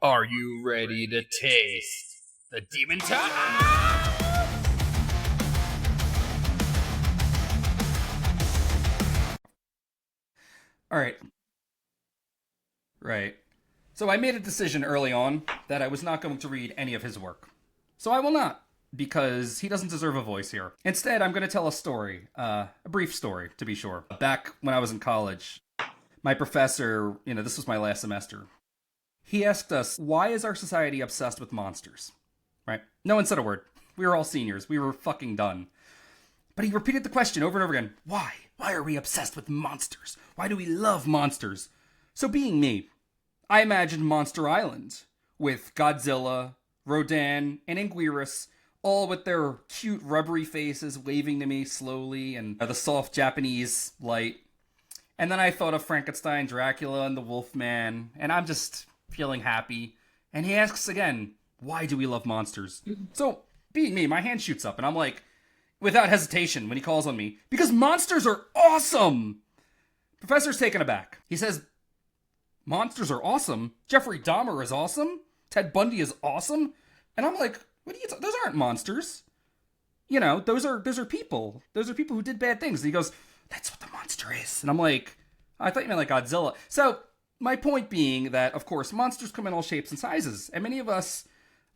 Are you ready to taste the demon time? All right. Right. So I made a decision early on that I was not going to read any of his work. So I will not, because he doesn't deserve a voice here. Instead, I'm going to tell a story, a brief story, to be sure. Back when I was in college, my professor, this was my last semester, he asked us, why is our society obsessed with monsters? Right? No one said a word. We were all seniors. We were fucking done. But he repeated the question over and over again. Why? Why are we obsessed with monsters? Why do we love monsters? So being me, I imagined Monster Island with Godzilla, Rodan, and Anguirus, all with their cute rubbery faces waving to me slowly and the soft Japanese light. And then I thought of Frankenstein, Dracula, and the Wolfman, and I'm just feeling happy. And he asks again, why do we love monsters? So, being me, my hand shoots up, and I'm like, without hesitation, when he calls on me, because monsters are awesome! Professor's taken aback. He says, monsters are awesome? Jeffrey Dahmer is awesome? Ted Bundy is awesome? And I'm like, what are you those aren't monsters. Those are people. Those are people who did bad things. And he goes, that's what the monster is. And I'm like, I thought you meant like Godzilla. So, my point being that, of course, monsters come in all shapes and sizes. And many of us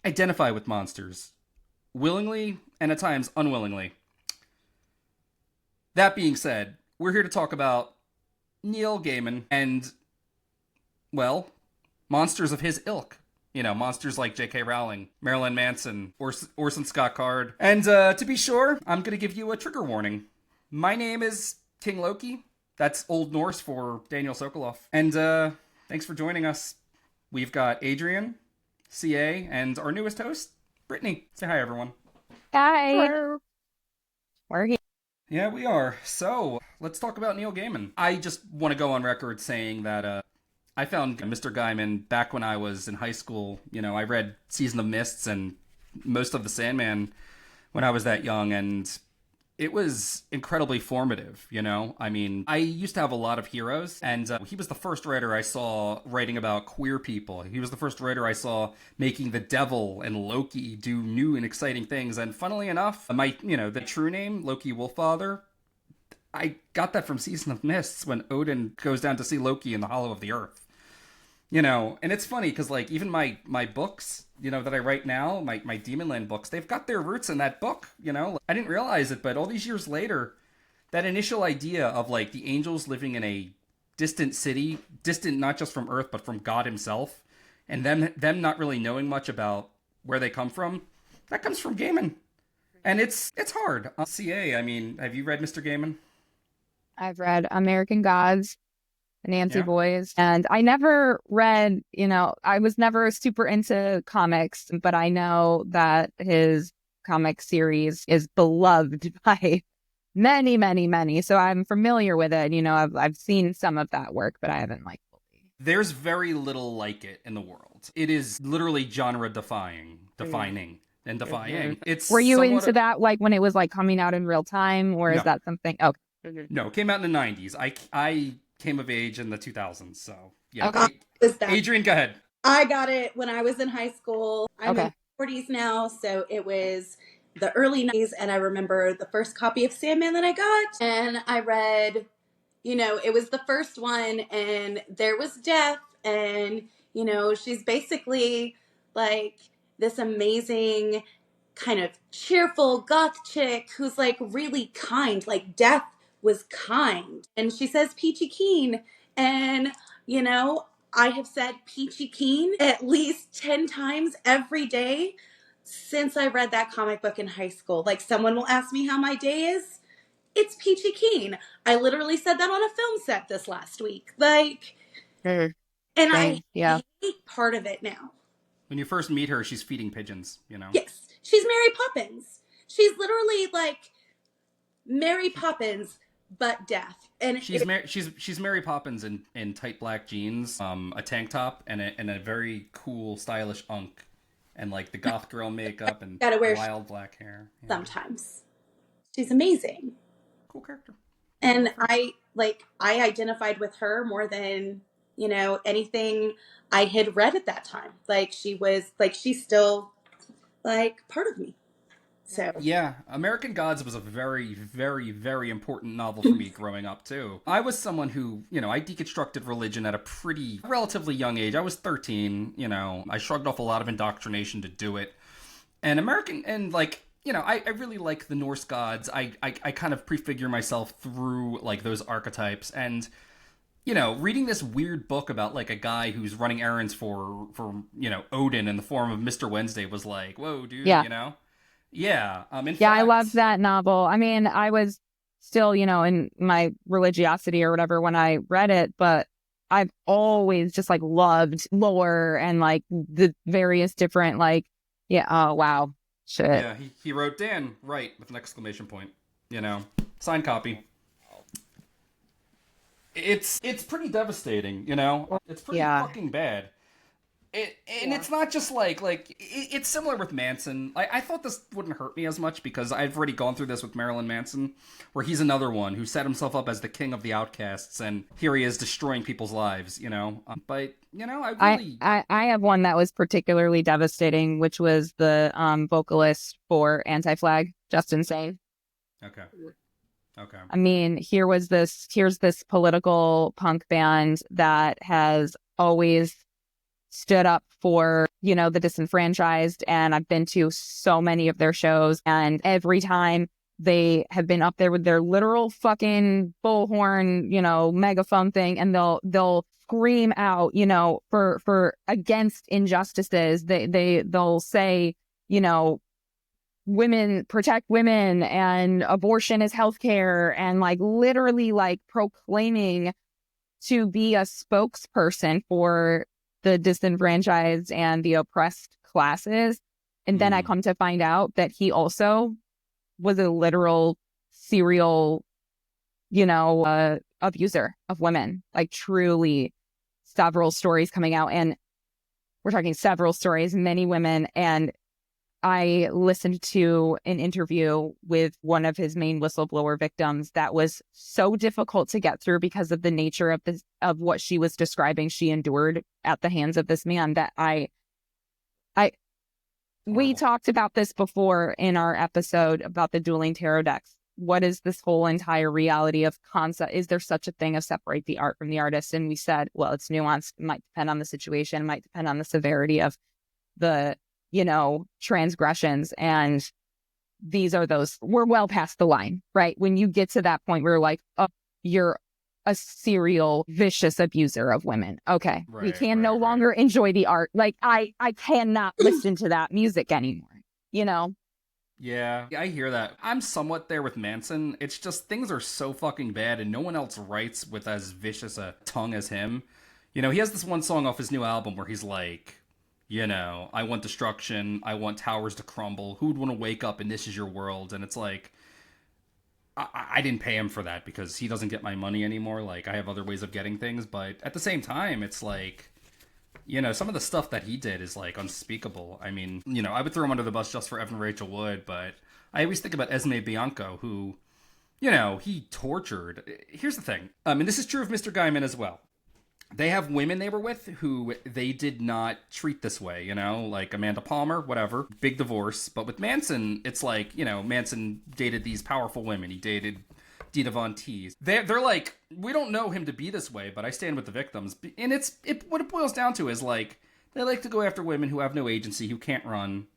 identify with monsters. Willingly, and at times unwillingly. That being said, we're here to talk about Neil Gaiman and, well, monsters of his ilk. Monsters like J.K. Rowling, Marilyn Manson, Orson Scott Card. And to be sure, I'm going to give you a trigger warning. My name is King Loki. That's Old Norse for Daniel Sokoloff. And thanks for joining us. We've got Adrian, CA, and our newest host, Brittany. Say hi, everyone. Hi. Hello. We're here. Yeah, we are. So, let's talk about Neil Gaiman. I just want to go on record saying that I found Mr. Gaiman back when I was in high school. I read Season of Mists and most of the Sandman when I was that young, and it was incredibly formative, I mean, I used to have a lot of heroes, and he was the first writer I saw writing about queer people. He was the first writer I saw making the devil and Loki do new and exciting things. And funnily enough, the true name, Loki Wolffather, I got that from Season of Mists when Odin goes down to see Loki in the hollow of the earth. And it's funny because, like, even my books, that I write now, my Demonland books, they've got their roots in that book, I didn't realize it, but all these years later, that initial idea of, like, the angels living in a distant city, distant not just from Earth, but from God himself, and them not really knowing much about where they come from, that comes from Gaiman. And it's hard. CA, I mean, have you read Mr. Gaiman? I've read American Gods, Nancy Yeah. Boys, and I never read, I was never super into comics, but I know that his comic series is beloved by many, many, many. So I'm familiar with it. I've seen some of that work, but I haven't fully. There's very little like it in the world. It is literally genre defining. It's Were you somewhat into that when it was coming out in real time, or is No. that something? Okay. No, it came out in the 90s. I came of age in the 2000s, so yeah. Okay. Adrian, go ahead. I got it when I was in high school. I'm in Okay. my 40s now, so it was the early 90s, and I remember the first copy of Sandman that I got, and I read, it was the first one, and there was death, and, she's basically like this amazing kind of cheerful goth chick who's like really kind, like death was kind. And she says Peachy Keen. And, I have said Peachy Keen at least 10 times every day since I read that comic book in high school. Like, someone will ask me how my day is. It's Peachy Keen. I literally said that on a film set this last week. And I hate part of it now. When you first meet her, she's feeding pigeons, Yes. She's Mary Poppins. She's literally like Mary Poppins, but death. And she's Mary Poppins in tight black jeans, a tank top, and a very cool, stylish unk, and like the goth girl makeup and gotta wear wild black hair. Yeah. Sometimes she's amazing. Cool character. And I identified with her more than anything I had read at that time. Like she's still like part of me. So Yeah, American Gods was a very, very, very important novel for me growing up, too. I was someone who, I deconstructed religion at a pretty, relatively young age. I was 13, I shrugged off a lot of indoctrination to do it. And I really like the Norse gods. I kind of prefigure myself through, like, those archetypes. And, reading this weird book about, like, a guy who's running errands for Odin in the form of Mr. Wednesday was like, whoa, dude, Yeah. Yeah. I loved that novel. I mean, I was still, in my religiosity or whatever when I read it, but I've always just like loved lore and like the various different oh wow, shit. Yeah, he wrote Dan right with an exclamation point. Signed copy. It's pretty devastating. It's pretty fucking bad. It's not just it's similar with Manson. I thought this wouldn't hurt me as much because I've already gone through this with Marilyn Manson, where he's another one who set himself up as the king of the outcasts, and here he is destroying people's lives. But I have one that was particularly devastating, which was the vocalist for Anti-Flag, Justin Sane. Okay. I mean, here's this political punk band that has always stood up for, the disenfranchised. And I've been to so many of their shows. And every time they have been up there with their literal fucking bullhorn, megaphone thing. And they'll scream out, for against injustices. They'll say, women protect women and abortion is healthcare, and like literally like proclaiming to be a spokesperson for the disenfranchised and the oppressed classes. And then I come to find out that he also was a literal serial, abuser of women, like truly several stories coming out. And we're talking several stories, many women. And I listened to an interview with one of his main whistleblower victims that was so difficult to get through because of the nature of what she was describing she endured at the hands of this man, that we talked about this before in our episode about the dueling tarot decks. What is this whole entire reality of concept? Is there such a thing as separate the art from the artist? And we said, well, it's nuanced. It might depend on the situation. It might depend on the severity of the transgressions. And these are those, we're well past the line, right? When you get to that point where like, oh, you're a serial vicious abuser of women. Okay. We can no longer enjoy the art. Like I cannot listen to that music anymore, Yeah, I hear that. I'm somewhat there with Manson. It's just things are so fucking bad and no one else writes with as vicious a tongue as him. He has this one song off his new album where he's like, I want destruction. I want towers to crumble. Who'd want to wake up and this is your world? And it's like, I didn't pay him for that because he doesn't get my money anymore. Like, I have other ways of getting things. But at the same time, it's like, some of the stuff that he did is like unspeakable. I mean, I would throw him under the bus just for Evan Rachel Wood. But I always think about Esme Bianco, who, he tortured. Here's the thing. And this is true of Mr. Gaiman as well. They have women they were with who they did not treat this way, like Amanda Palmer, whatever, big divorce. But with Manson, it's like, Manson dated these powerful women. He dated Dita Von Teese. They're like, we don't know him to be this way, but I stand with the victims. And what it boils down to is like, they like to go after women who have no agency, who can't run,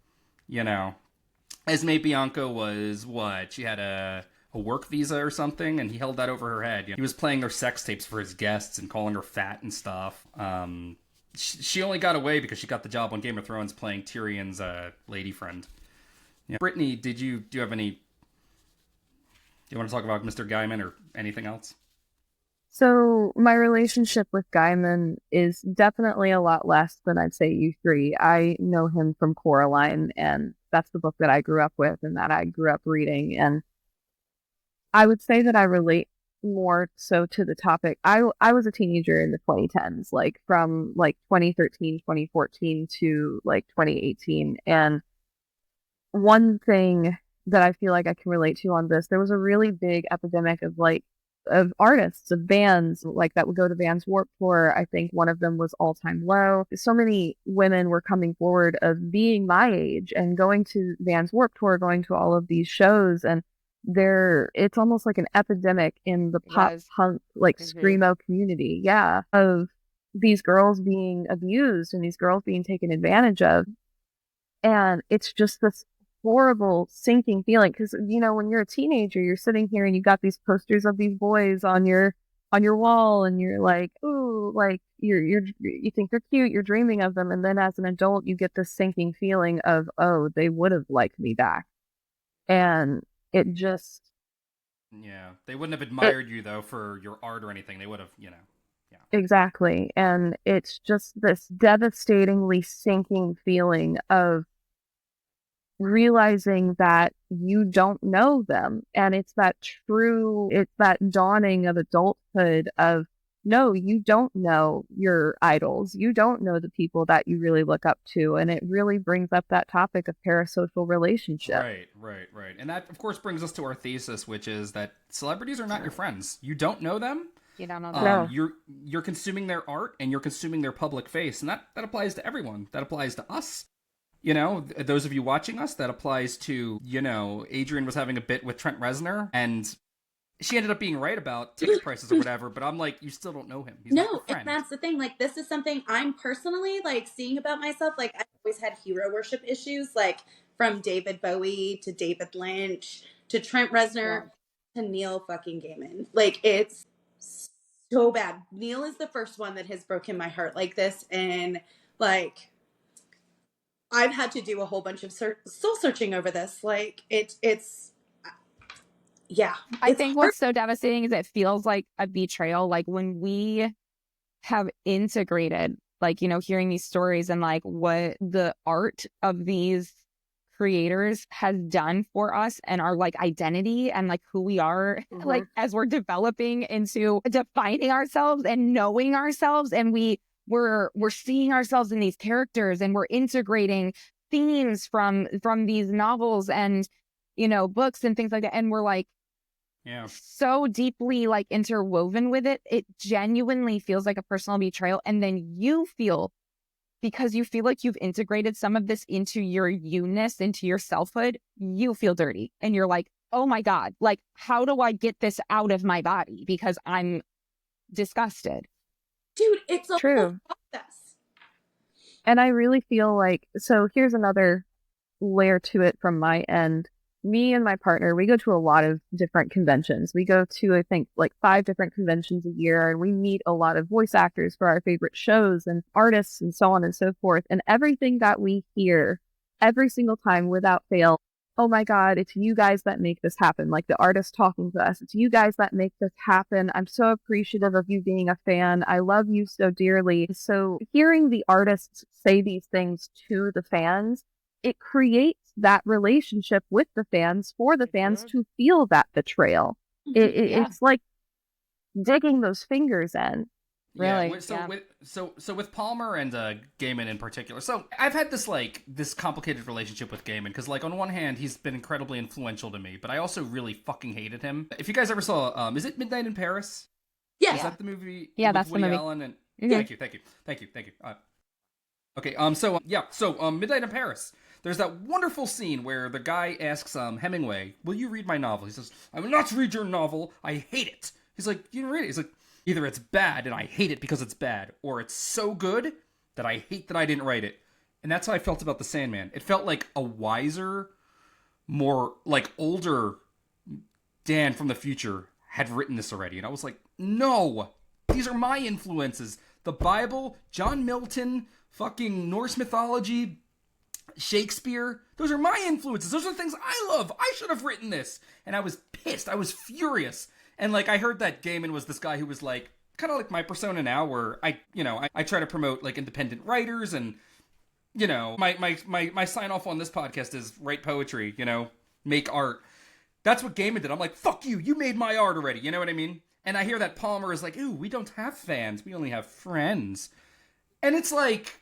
Esme Bianco was what? She had a work visa or something, and he held that over her head. He was playing her sex tapes for his guests and calling her fat and stuff. She only got away because she got the job on Game of Thrones playing Tyrion's lady friend. Yeah. Brittany, do you have any... Do you want to talk about Mr. Gaiman or anything else? So my relationship with Gaiman is definitely a lot less than I'd say you three. I know him from Coraline, and that's the book that I grew up with and that I grew up reading. And I would say that I relate more so to the topic. I was a teenager in the 2010s, like from like 2013, 2014 to like 2018. And one thing that I feel like I can relate to on this, there was a really big epidemic of like of artists, of bands like that would go to Vans Warped Tour. I think one of them was All Time Low. So many women were coming forward of being my age and going to Vans Warped Tour, going to all of these shows, and it's almost like an epidemic in the pop punk like screamo community, of these girls being abused and these girls being taken advantage of. And it's just this horrible sinking feeling, because when you're a teenager, you're sitting here and you got these posters of these boys on your wall, and you're like, ooh, like you think they're cute, you're dreaming of them, and then as an adult you get this sinking feeling of, oh, they would have liked me back. And it just, they wouldn't have admired you though for your art or anything. They would have, exactly. And it's just this devastatingly sinking feeling of realizing that you don't know them. And it's that dawning of adulthood of, no, you don't know your idols. You don't know the people that you really look up to. And it really brings up that topic of parasocial relationship. Right. And that, of course, brings us to our thesis, which is that celebrities are not your friends. You don't know them. You don't know them. You're consuming their art and you're consuming their public face. And that applies to everyone. That applies to us. Those of you watching us, that applies to, Adrian was having a bit with Trent Reznor, and she ended up being right about ticket prices or whatever, but I'm like, you still don't know him. He's not your friend. And that's the thing. Like, this is something I'm personally, like, seeing about myself. Like, I've always had hero worship issues, like, from David Bowie to David Lynch to Trent Reznor to Neil fucking Gaiman. Like, it's so bad. Neil is the first one that has broken my heart like this, and, like, I've had to do a whole bunch of soul searching over this. Like, it's I think what's so devastating is it feels like a betrayal. Like, when we have integrated, like, hearing these stories and like what the art of these creators has done for us and our like identity and like who we are, like as we're developing into defining ourselves and knowing ourselves, and we're seeing ourselves in these characters, and we're integrating themes from these novels and books and things like that, and we're like so deeply like interwoven with it. It genuinely feels like a personal betrayal. And then you feel, because you feel like you've integrated some of this into your you-ness, into your selfhood, you feel dirty, and you're like, oh my God, like, how do I get this out of my body because I'm disgusted? Dude, it's a true whole process. And I really feel like, so here's another layer to it from my end. Me and my partner, we go to a lot of different conventions. We go to, I think, like 5 different conventions a year, and we meet a lot of voice actors for our favorite shows and artists and so on and so forth. And everything that we hear every single time without fail, oh my God, it's you guys that make this happen. Like the artist talking to us, it's you guys that make this happen. I'm so appreciative of you being a fan. I love you so dearly. So hearing the artists say these things to the fans, it creates that relationship with the fans for the fans to feel that betrayal. It's like digging those fingers in. Really? So with Palmer and Gaiman in particular, so I've had this complicated relationship with Gaiman, because like on one hand he's been incredibly influential to me, but I also really fucking hated him. If you guys ever saw, is it Midnight in Paris? Yeah. Is that the movie? Yeah, with that's Woody the movie. Allen and Mm-hmm. Thank you. Okay. So Midnight in Paris. There's that wonderful scene where the guy asks Hemingway, "Will you read my novel?" He says, "I will not read your novel. I hate it." He's like, "You didn't read it." He's like, "Either it's bad and I hate it because it's bad, or it's so good that I hate that I didn't write it." And that's how I felt about the Sandman. It felt like a wiser, more like older Dan from the future had written this already. And I was like, no, these are my influences. The Bible, John Milton, fucking Norse mythology, Shakespeare. Those are my influences. Those are the things I love. I should have written this. And I was pissed. I was furious. And like, I heard that Gaiman was this guy who was like, kind of like my persona now, where I try to promote like independent writers, and my sign off on this podcast is write poetry, make art. That's what Gaiman did. I'm like, fuck you. You made my art already. You know what I mean? And I hear that Palmer is like, ooh, we don't have fans. We only have friends. And it's like,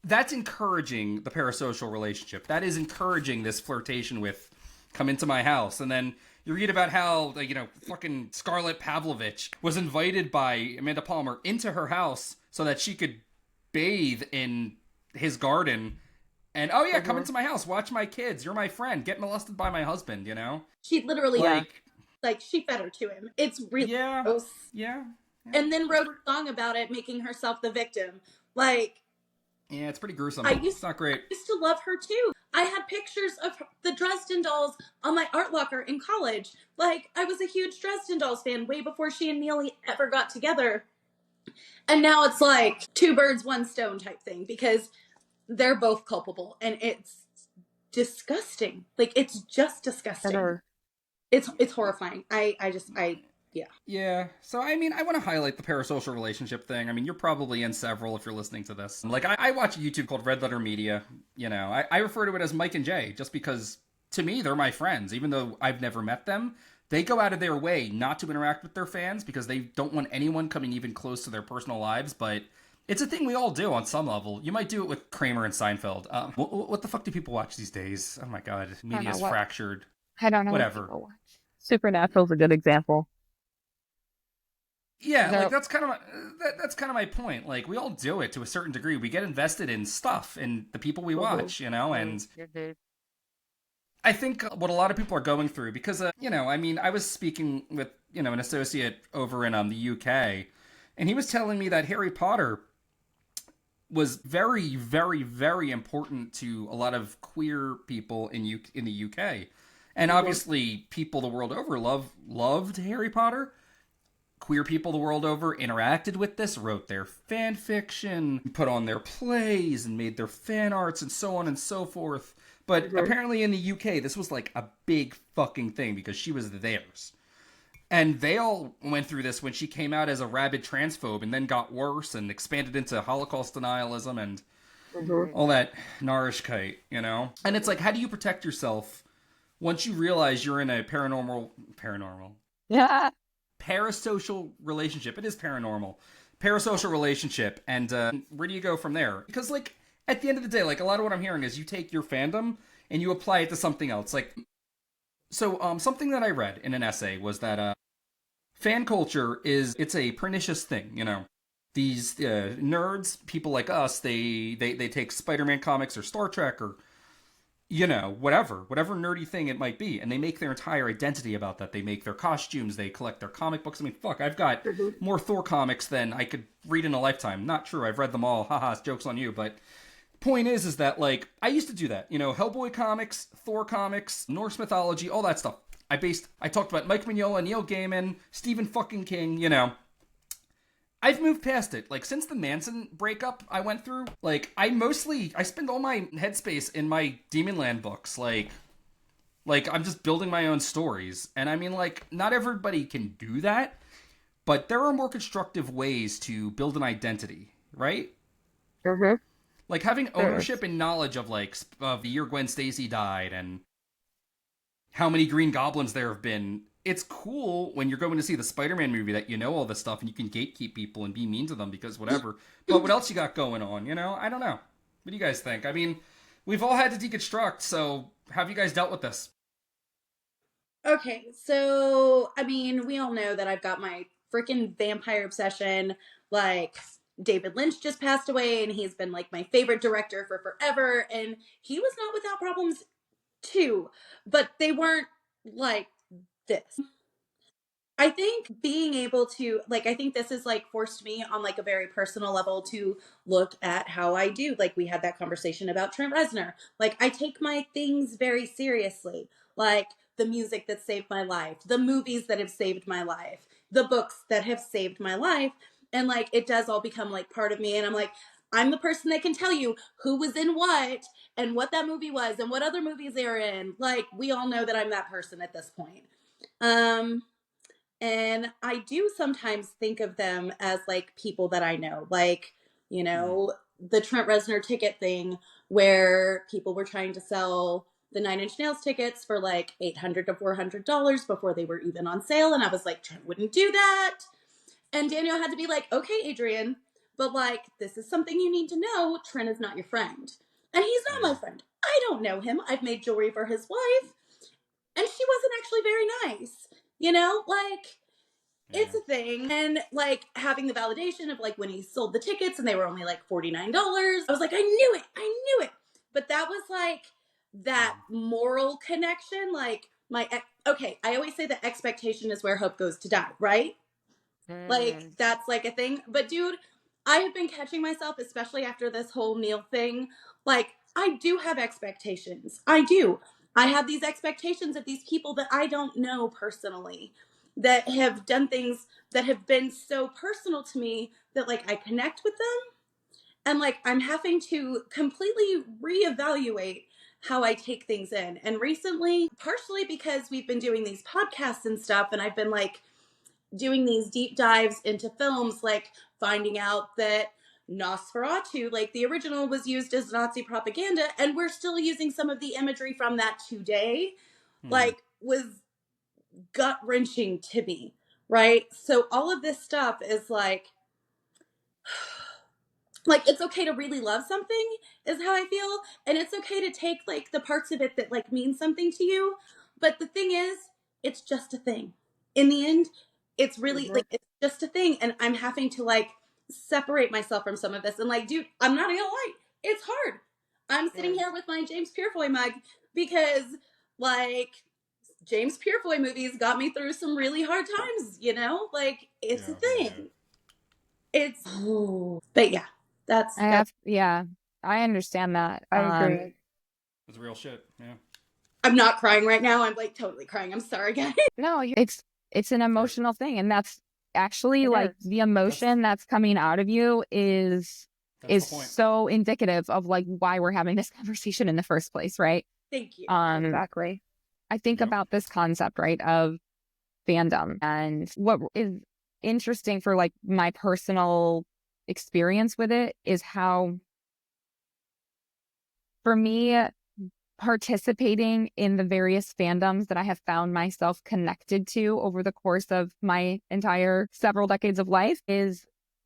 that's encouraging the parasocial relationship. That is encouraging this flirtation with, come into my house. And then, You read about how, like, fucking Scarlett Pavlovich was invited by Amanda Palmer into her house so that she could bathe in his garden. And, oh yeah, come into my house, watch my kids, you're my friend, get molested by my husband, She literally, Like, she fed her to him. It's really gross. Yeah. And then wrote a song about it, making herself the victim. Like, yeah, it's pretty gruesome. It's not great. I used to love her too. I had pictures of the Dresden Dolls on my art locker in college. Like, I was a huge Dresden Dolls fan way before she and Neely ever got together. And now it's like 2 birds, 1 stone type thing, because they're both culpable, and it's disgusting. Like, it's just disgusting. It's horrifying. Yeah. So, I mean, I want to highlight the parasocial relationship thing. I mean, you're probably in several if you're listening to this. Like, I watch a YouTube called Red Letter Media. I refer to it as Mike and Jay just because, to me, they're my friends. Even though I've never met them, they go out of their way not to interact with their fans because they don't want anyone coming even close to their personal lives. But it's a thing we all do on some level. You might do it with Kramer and Seinfeld. What the fuck do people watch these days? Oh my god, media's fractured. I don't know. Whatever. Supernatural's a good example. Yeah, like that's kind of my point. Like, we all do it to a certain degree. We get invested in stuff and the people we watch, and I think what a lot of people are going through because I mean, I was speaking with an associate over in the UK, and he was telling me that Harry Potter was very, very, very important to a lot of queer people in the UK, and obviously people the world over loved Harry Potter. Queer people the world over interacted with this, wrote their fan fiction, put on their plays, and made their fan arts, and so on and so forth. But apparently in the UK, this was like a big fucking thing because she was theirs. And they all went through this when she came out as a rabid transphobe and then got worse and expanded into Holocaust denialism and all that narishkeit, And it's like, how do you protect yourself once you realize you're in a paranormal? Yeah. Parasocial relationship. It is paranormal. Parasocial relationship. And where do you go from there? Because, like, at the end of the day, like, a lot of what I'm hearing is you take your fandom and you apply it to something else. Like, so something that I read in an essay was that fan culture it's a pernicious thing, These nerds, people like us, they take Spider-Man comics or Star Trek or whatever nerdy thing it might be, and they make their entire identity about that. They make their costumes, they collect their comic books. I mean, fuck, I've got more Thor comics than I could read in a lifetime. Not true, I've read them all. Haha, joke's on you. But point is that, like, I used to do that. Hellboy comics, Thor comics, Norse mythology, all that stuff. I talked about Mike Mignola, Neil Gaiman, Stephen fucking King, I've moved past it. Like, since the Manson breakup I went through, like, I spend all my headspace in my Demonland books. Like, I'm just building my own stories. And I mean, like, not everybody can do that, but there are more constructive ways to build an identity, right? Mm-hmm. Like, having ownership and knowledge of, like, of the year Gwen Stacy died and how many Green Goblins there have been. It's cool when you're going to see the Spider-Man movie that all this stuff and you can gatekeep people and be mean to them because whatever. But what else you got going on, I don't know. What do you guys think? I mean, we've all had to deconstruct, so how have you guys dealt with this? Okay, so, I mean, we all know that I've got my freaking vampire obsession. Like, David Lynch just passed away, and he's been, like, my favorite director for forever, and he was not without problems, too. But they weren't, like, this. I think being able to, like, I think this has, like, forced me on, like, a very personal level to look at how I do. Like, we had that conversation about Trent Reznor. Like, I take my things very seriously. Like, the music that saved my life, the movies that have saved my life, the books that have saved my life. And, like, it does all become, like, part of me. And I'm like, I'm the person that can tell you who was in what and what that movie was and what other movies they were in. Like, we all know that I'm that person at this point. And I do sometimes think of them as, like, people that I know, like, the Trent Reznor ticket thing where people were trying to sell the Nine Inch Nails tickets for, like, $800 to $400 before they were even on sale. And I was like, Trent wouldn't do that. And Daniel had to be like, okay, Adrian, but, like, this is something you need to know. Trent is not your friend. And he's not my friend. I don't know him. I've made jewelry for his wife. and she wasn't actually very nice, you know, like, it's Yeah. a thing. And like having the validation of like when he sold the tickets and they were only like $49, I was like, I knew it. But that was like that moral connection. Like okay, I always say that expectation is where hope goes to die, right? Like that's like a thing. But dude, I have been catching myself, especially after this whole Neil thing. Like, I do have expectations. I do. I have these expectations of these people that I don't know personally, that have done things that have been so personal to me that like I connect with them. And like I'm having to completely reevaluate how I take things in. And recently, partially because we've been doing these podcasts and stuff, and I've been like doing these deep dives into films, like finding out that Nosferatu, like the original, was used as Nazi propaganda, and we're still using some of the imagery from that today, like, was gut wrenching to me, right? So all of this stuff is like it's okay to really love something is how I feel, and it's okay to take like the parts of it that like mean something to you, but the thing is, it's just a thing. In the end, it's really like it's just a thing, and I'm having to like separate myself from some of this. And like, dude, I'm not gonna lie, it's hard. I'm sitting here with my James Purefoy mug because like James Purefoy movies got me through some really hard times, you know? Like, it's a thing. It's but yeah. I understand that. I agree. It's real shit. Yeah. I'm not crying right now. I'm like totally crying. I'm sorry, guys. No, it's an emotional thing, and that's actually It like is. the emotion that's coming out of you is so indicative of like why we're having this conversation in the first place, right? Thank you. Exactly. I think about this concept, right, of fandom, and what is interesting for like my personal experience with it is how, for me, participating in the various fandoms that I have found myself connected to over the course of my entire several decades of life is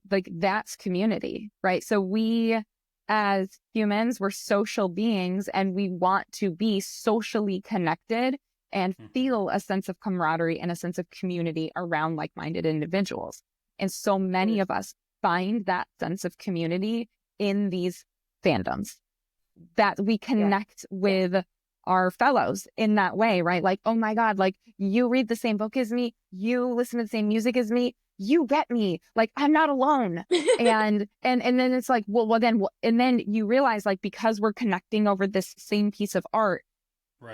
like, that's community, right? So we as humans, we're social beings, and we want to be socially connected and feel a sense of camaraderie and a sense of community around like-minded individuals. And so many of us find that sense of community in these fandoms, that we connect with our fellows in that way, right? Like, oh my God, like you read the same book as me, you listen to the same music as me, you get me, like I'm not alone. and then it's like, and then you realize, like, because we're connecting over this same piece of art,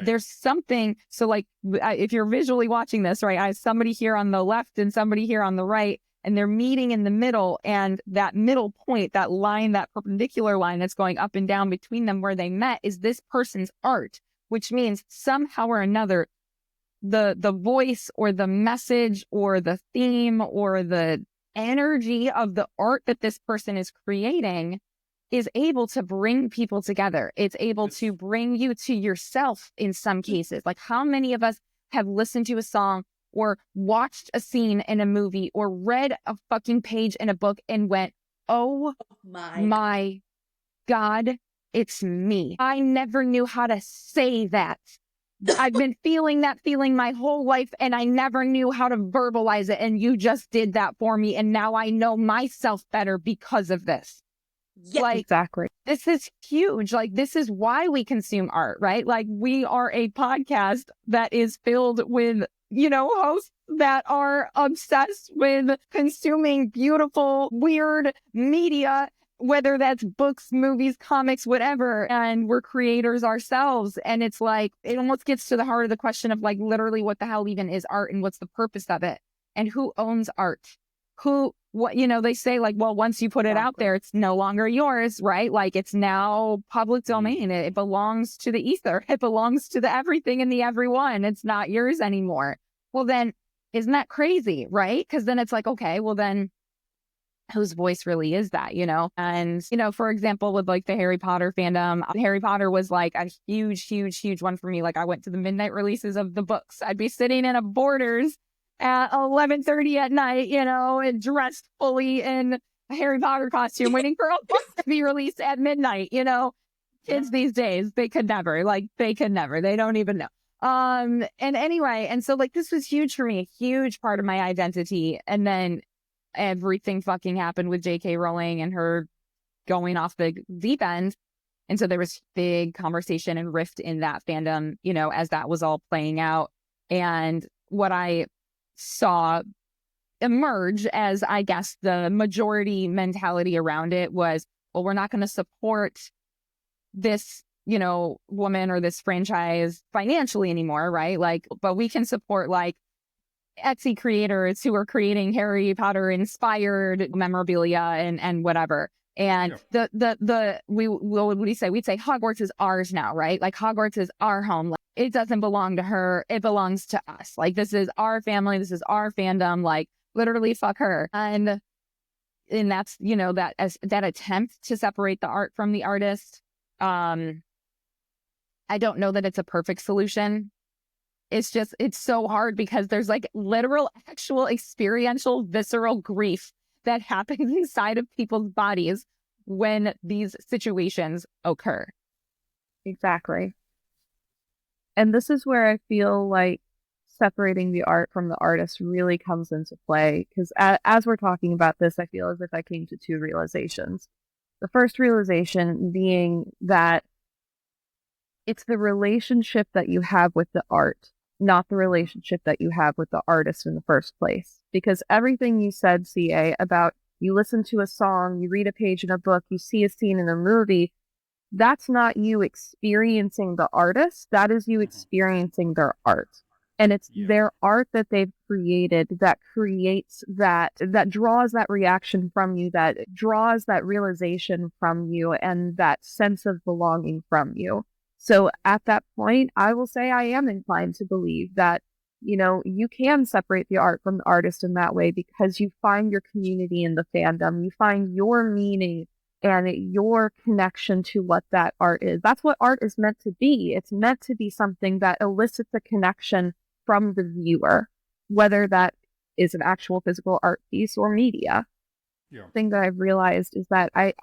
there's something. So like, if you're visually watching this, right, I have somebody here on the left and somebody here on the right, and they're meeting in the middle, and that middle point, that line, that perpendicular line that's going up and down between them where they met, is this person's art, which means somehow or another, the voice or the message or the theme or the energy of the art that this person is creating is able to bring people together. It's able to bring you to yourself in some cases. Like, how many of us have listened to a song or watched a scene in a movie or read a fucking page in a book and went, oh my God, it's me. I never knew how to say that. I've been feeling that feeling my whole life, and I never knew how to verbalize it. And you just did that for me. And now I know myself better because of this. Yeah, like, exactly. This is huge. Like, this is why we consume art, right? Like, we are a podcast that is filled with, hosts that are obsessed with consuming beautiful, weird media, whether that's books, movies, comics, whatever. And we're creators ourselves. And it's like, it almost gets to the heart of the question of like, literally, what the hell even is art, and what's the purpose of it? And who owns art? They say like, well, once you put it out there, it's no longer yours, right? Like, it's now public domain. It belongs to the ether. It belongs to the everything and the everyone. It's not yours anymore. Well, then isn't that crazy, right? Because then it's like, okay, well then whose voice really is that, And, for example, with like the Harry Potter fandom, Harry Potter was like a huge, huge, huge one for me. Like, I went to the midnight releases of the books. I'd be sitting in a Borders at 11:30 at night, and dressed fully in a Harry Potter costume, waiting for a book to be released at midnight, Kids these days, they could never. They don't even know. And anyway, and so like this was huge for me, a huge part of my identity. And then everything fucking happened with J.K. Rowling and her going off the deep end. And so there was big conversation and rift in that fandom, you know, as that was all playing out. And what I saw emerge as, I guess, the majority mentality around it was, well, we're not going to support this, you know, woman or this franchise financially anymore, right? Like, but we can support like Etsy creators who are creating Harry Potter inspired memorabilia and whatever. And we what would we say? We'd say Hogwarts is ours now, right? Like Hogwarts is our home. Like, it doesn't belong to her. It belongs to us. Like this is our family. This is our fandom. Like literally fuck her. And that's, you know, that attempt to separate the art from the artist. I don't know that it's a perfect solution. It's so hard because there's like literal, actual, experiential, visceral grief that happens inside of people's bodies when these situations occur. Exactly. And this is where I feel like separating the art from the artist really comes into play. Because as we're talking about this, I feel as if I came to two realizations. The first realization being that it's the relationship that you have with the art, not the relationship that you have with the artist in the first place. Because everything you said, CA, about you listen to a song, you read a page in a book, you see a scene in a movie, that's not you experiencing the artist, that is you experiencing their art. And it's their art that they've created that creates that draws that reaction from you, that draws that realization from you, and that sense of belonging from you. So at that point, I will say I am inclined to believe that, you know, you can separate the art from the artist in that way because you find your community in the fandom, you find your meaning and your connection to what that art is. That's what art is meant to be. It's meant to be something that elicits a connection from the viewer, whether that is an actual physical art piece or media. The thing that I've realized is that I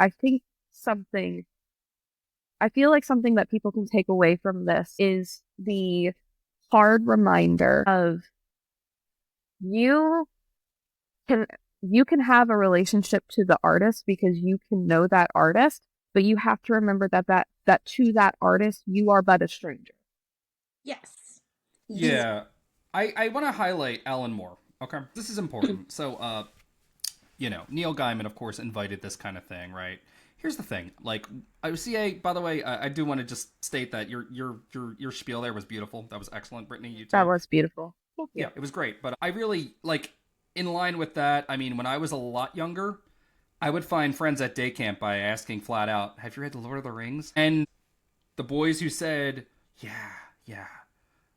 feel like something that people can take away from this is the hard reminder of you can have a relationship to the artist because you can know that artist, but you have to remember that to that artist, you are but a stranger. Yes. Yeah. I want to highlight Alan Moore. Okay. This is important. So, you know, Neil Gaiman, of course, invited this kind of thing, right? Here's the thing. Like, CA, by the way, I do want to just state that your spiel there was beautiful. That was excellent, Brittany. You too. That was beautiful. Yeah, it was great. But I really, like, in line with that, I mean, when I was a lot younger, I would find friends at day camp by asking flat out, have you read The Lord of the Rings? And the boys who said, yeah,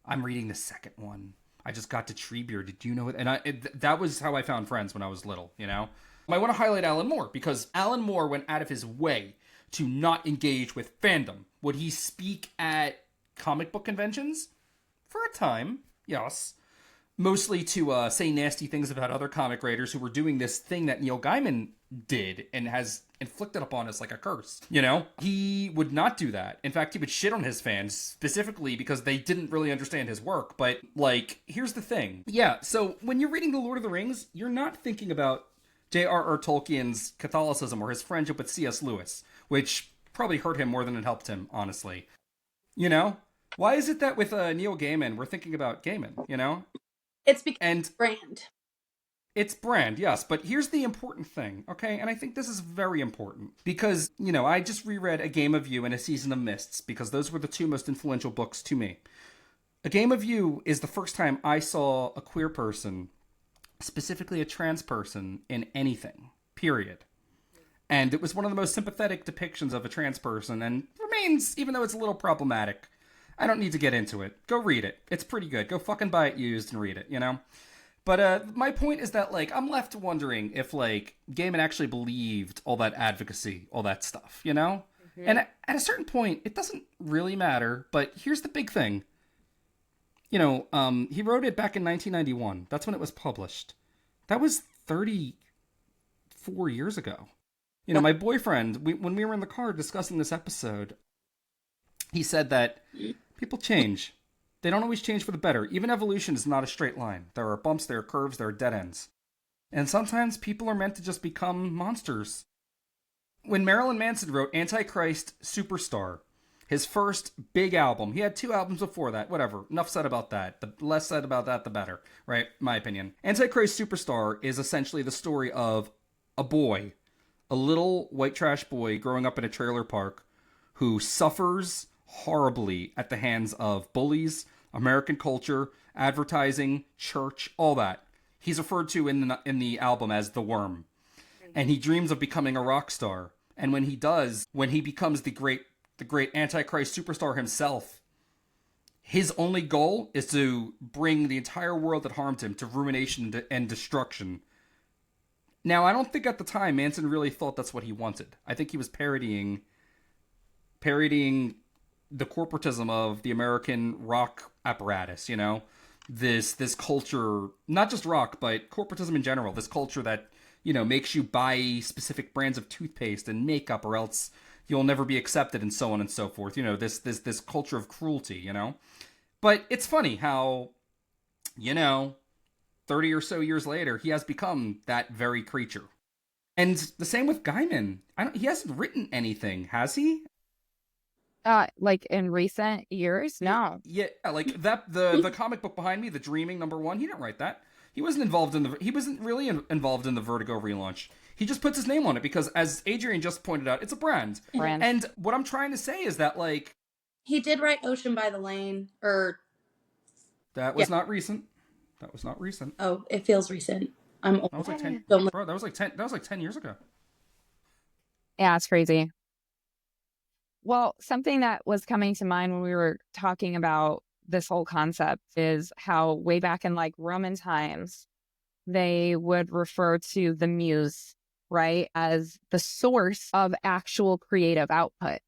I'm reading the second one. I just got to Treebeard. Did you know it? And that was how I found friends when I was little, you know? I want to highlight Alan Moore because Alan Moore went out of his way to not engage with fandom. Would he speak at comic book conventions? For a time, yes. Mostly to say nasty things about other comic writers who were doing this thing that Neil Gaiman did and has inflicted upon us like a curse. You know? He would not do that. In fact, he would shit on his fans specifically because they didn't really understand his work. But, like, here's the thing. Yeah, so when you're reading The Lord of the Rings, you're not thinking about J.R.R. Tolkien's Catholicism or his friendship with C.S. Lewis, which probably hurt him more than it helped him, honestly. You know? Why is it that with Neil Gaiman, we're thinking about Gaiman, you know? It's because it's brand. It's brand, yes, but here's the important thing, okay? And I think this is very important because, you know, I just reread A Game of You and A Season of Mists because those were the two most influential books to me. A Game of You is the first time I saw a queer person, specifically a trans person, in anything, period. And it was one of the most sympathetic depictions of a trans person and remains, even though it's a little problematic. I don't need to get into it. Go read it. It's pretty good. Go fucking buy it used and read it, you know? But my point is that, like, I'm left wondering if, like, Gaiman actually believed all that advocacy, all that stuff, you know? Mm-hmm. And at a certain point, it doesn't really matter, but here's the big thing. You know, he wrote it back in 1991. That's when it was published. That was 34 years ago. You know, my boyfriend, when we were in the car discussing this episode, he said that people change. They don't always change for the better. Even evolution is not a straight line. There are bumps, there are curves, there are dead ends. And sometimes people are meant to just become monsters. When Marilyn Manson wrote Antichrist Superstar, his first big album, he had 2 albums before that, whatever, enough said about that. The less said about that, the better, right? My opinion. Antichrist Superstar is essentially the story of a boy, a little white trash boy growing up in a trailer park who suffers horribly at the hands of bullies, American culture, advertising, church, all that. He's referred to in the album as the Worm. And he dreams of becoming a rock star. And when he does, when he becomes the great Antichrist Superstar himself, his only goal is to bring the entire world that harmed him to ruination and destruction. Now, I don't think at the time Manson really thought that's what he wanted. I think he was parodying the corporatism of the American rock apparatus, you know? This culture, not just rock, but corporatism in general, this culture that, you know, makes you buy specific brands of toothpaste and makeup or else you'll never be accepted and so on and so forth. You know, this culture of cruelty, you know? But it's funny how, you know, 30 or so years later, he has become that very creature. And the same with Gaiman. He hasn't written anything, has he? Like in recent years? No. Yeah, like that the comic book behind me, The Dreaming #1, he didn't write that. He wasn't really involved in the Vertigo relaunch. He just puts his name on it because, as Adrian just pointed out, it's a brand. And what I'm trying to say is that, like, He did write Ocean by the Lane, or... That was not recent. That was not recent. Oh, it feels recent. I'm old. That was like 10. Bro, that was like 10 years ago. Yeah, it's crazy. Well, something that was coming to mind when we were talking about this whole concept is how way back in like Roman times, they would refer to the muse, right, as the source of actual creative output.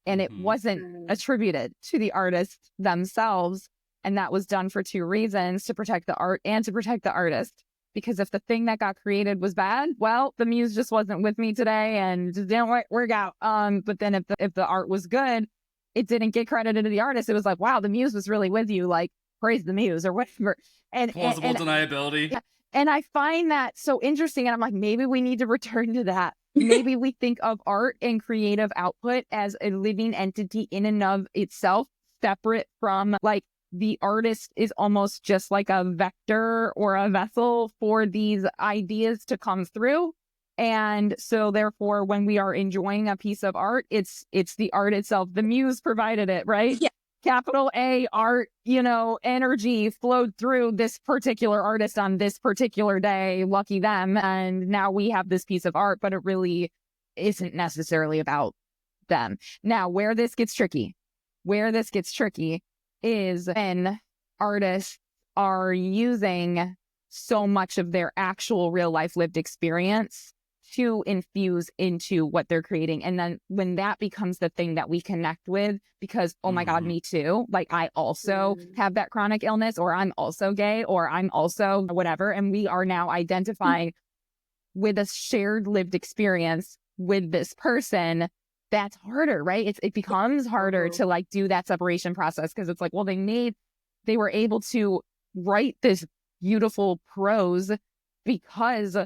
And it wasn't attributed to the artists themselves. And that was done for 2 reasons: to protect the art and to protect the artist. Because if the thing that got created was bad, well, the muse just wasn't with me today and just didn't work out. But then if the art was good, it didn't get credited to the artist. It was like, wow, the muse was really with you. Like, praise the muse or whatever. And plausible deniability. Yeah, and I find that so interesting. And I'm like, maybe we need to return to that. Maybe we think of art and creative output as a living entity in and of itself, separate from like, the artist is almost just like a vector or a vessel for these ideas to come through. And so therefore, when we are enjoying a piece of art, it's the art itself. The muse provided it, right? Yeah. Capital A art, you know, energy flowed through this particular artist on this particular day. Lucky them. And now we have this piece of art, but it really isn't necessarily about them. Now, where this gets tricky is when artists are using so much of their actual real life lived experience to infuse into what they're creating. And then when that becomes the thing that we connect with, because, oh my God, me too. Like I also have that chronic illness, or I'm also gay, or I'm also whatever. And we are now identifying with a shared lived experience with this person. That's harder, right? It becomes harder to like do that separation process because it's like, well, they were able to write this beautiful prose because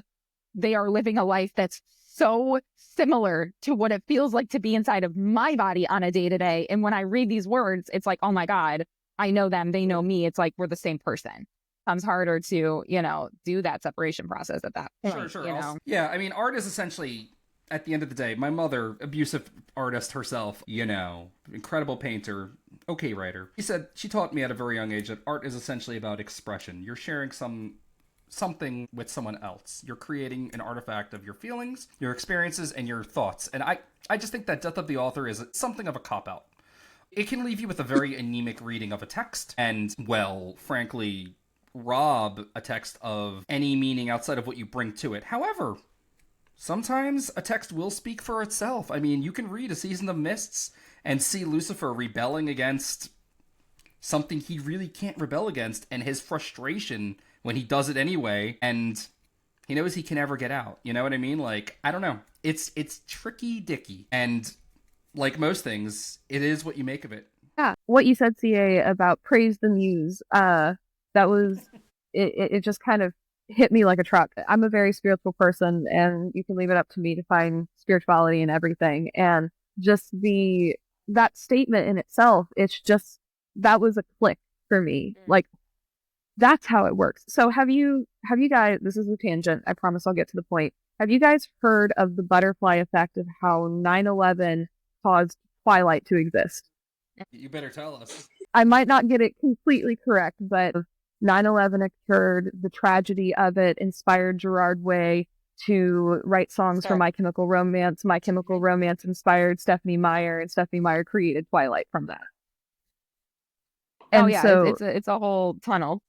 they are living a life that's so similar to what it feels like to be inside of my body on a day to day. And when I read these words, it's like, oh my God, I know them. They know me. It's like, we're the same person. It becomes harder to, you know, do that separation process at that point. Sure. You know? Yeah. I mean, art is essentially, at the end of the day, my mother, abusive artist herself, you know, incredible painter, okay writer. She taught me at a very young age that art is essentially about expression. You're sharing something with someone else. You're creating an artifact of your feelings, your experiences, and your thoughts. And I just think that Death of the Author is something of a cop-out. It can leave you with a very anemic reading of a text and, well, frankly, rob a text of any meaning outside of what you bring to it. However, sometimes a text will speak for itself. I mean, you can read A Season of Mists and see Lucifer rebelling against something he really can't rebel against, and his frustration when he does it anyway, and he knows he can never get out. You know what I mean? Like, I don't know. It's tricky dicky. And like most things, it is what you make of it. Yeah, what you said, CA, about praise the muse, that was, it just kind of hit me like a truck. I'm a very spiritual person, and you can leave it up to me to find spirituality in everything. And just that statement in itself, it's just, that was a click for me. Like, that's how it works. So have you guys, this is a tangent, I promise I'll get to the point. Have you guys heard of the butterfly effect of how 9/11 caused Twilight to exist? You better tell us. I might not get it completely correct, but 9/11 occurred, the tragedy of it inspired Gerard Way to write songs for My Chemical Romance. My Chemical Romance inspired Stephenie Meyer, and Stephenie Meyer created Twilight from that. And so it's a whole tunnel.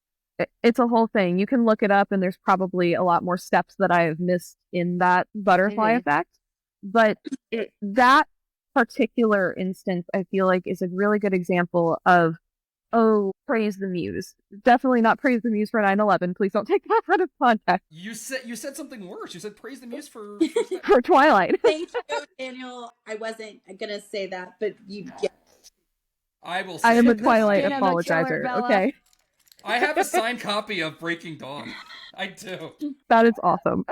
It's a whole thing. You can look it up, and there's probably a lot more steps that I have missed in that butterfly effect. But that particular instance, I feel like, is a really good example of, oh, praise the muse. Definitely not praise the muse for 9/11. Please don't take that out of context. You said something worse. You said praise the muse for For Twilight. Thank you, Daniel. I wasn't gonna say that, but you get. I will say I am a this. Twilight apologizer, okay? I have a signed copy of Breaking Dawn. I do. That is awesome.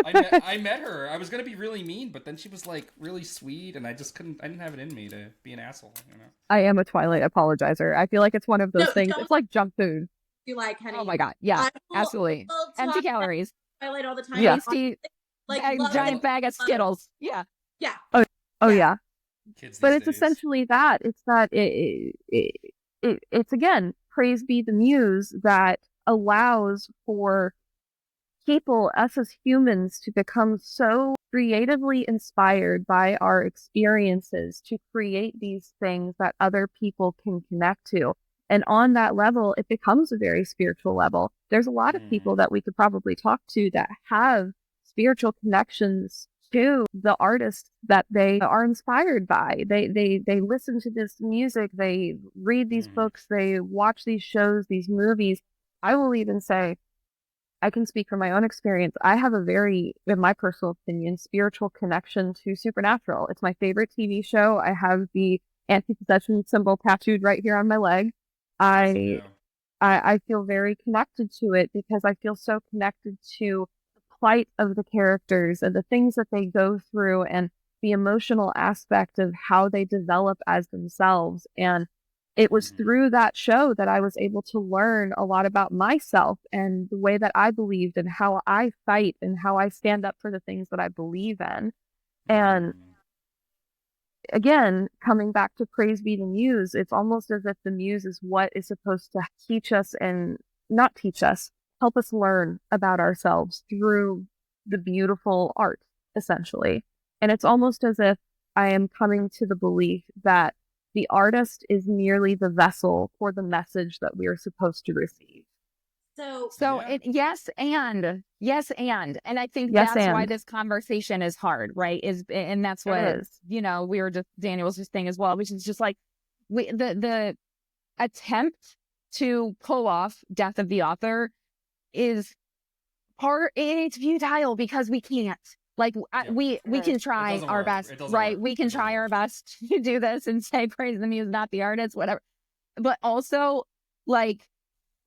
I met her. I was gonna be really mean, but then she was like really sweet, and I didn't have it in me to be an asshole, you know. I am a Twilight apologizer. I feel like it's one of those things. It's like junk food. You like, honey? Oh my god, yeah, absolutely. Empty calories. Twilight all the time. Yeah. Tasty, like giant bag of Skittles. Yeah. Yeah. Oh yeah. Kids But these it's days. essentially that. It's that it's again, praise be the muse, that allows for people, us as humans, to become so creatively inspired by our experiences to create these things that other people can connect to. And on that level, it becomes a very spiritual level. There's a lot of people that we could probably talk to that have spiritual connections to the artists that they are inspired by. They listen to this music, they read these books, they watch these shows, these movies. I will even say, I can speak from my own experience. I have a very, in my personal opinion, spiritual connection to Supernatural. It's my favorite TV show. I have the anti-possession symbol tattooed right here on my leg. I feel very connected to it because I feel so connected to the plight of the characters and the things that they go through and the emotional aspect of how they develop as themselves. And it was through that show that I was able to learn a lot about myself and the way that I believed and how I fight and how I stand up for the things that I believe in. And again, coming back to praise be the muse, it's almost as if the muse is what is supposed to teach us, and not teach us, help us learn about ourselves through the beautiful art, essentially. And it's almost as if I am coming to the belief that the artist is merely the vessel for the message that we are supposed to receive. Yes, and I think that's why this conversation is hard, right? And that's what, you know, Daniel was just saying as well, which is just like the attempt to pull off death of the author is it's futile because we can't. Like, we can try our best, right? We can try our best to do this and say praise the muse, not the artist, whatever. But also, like,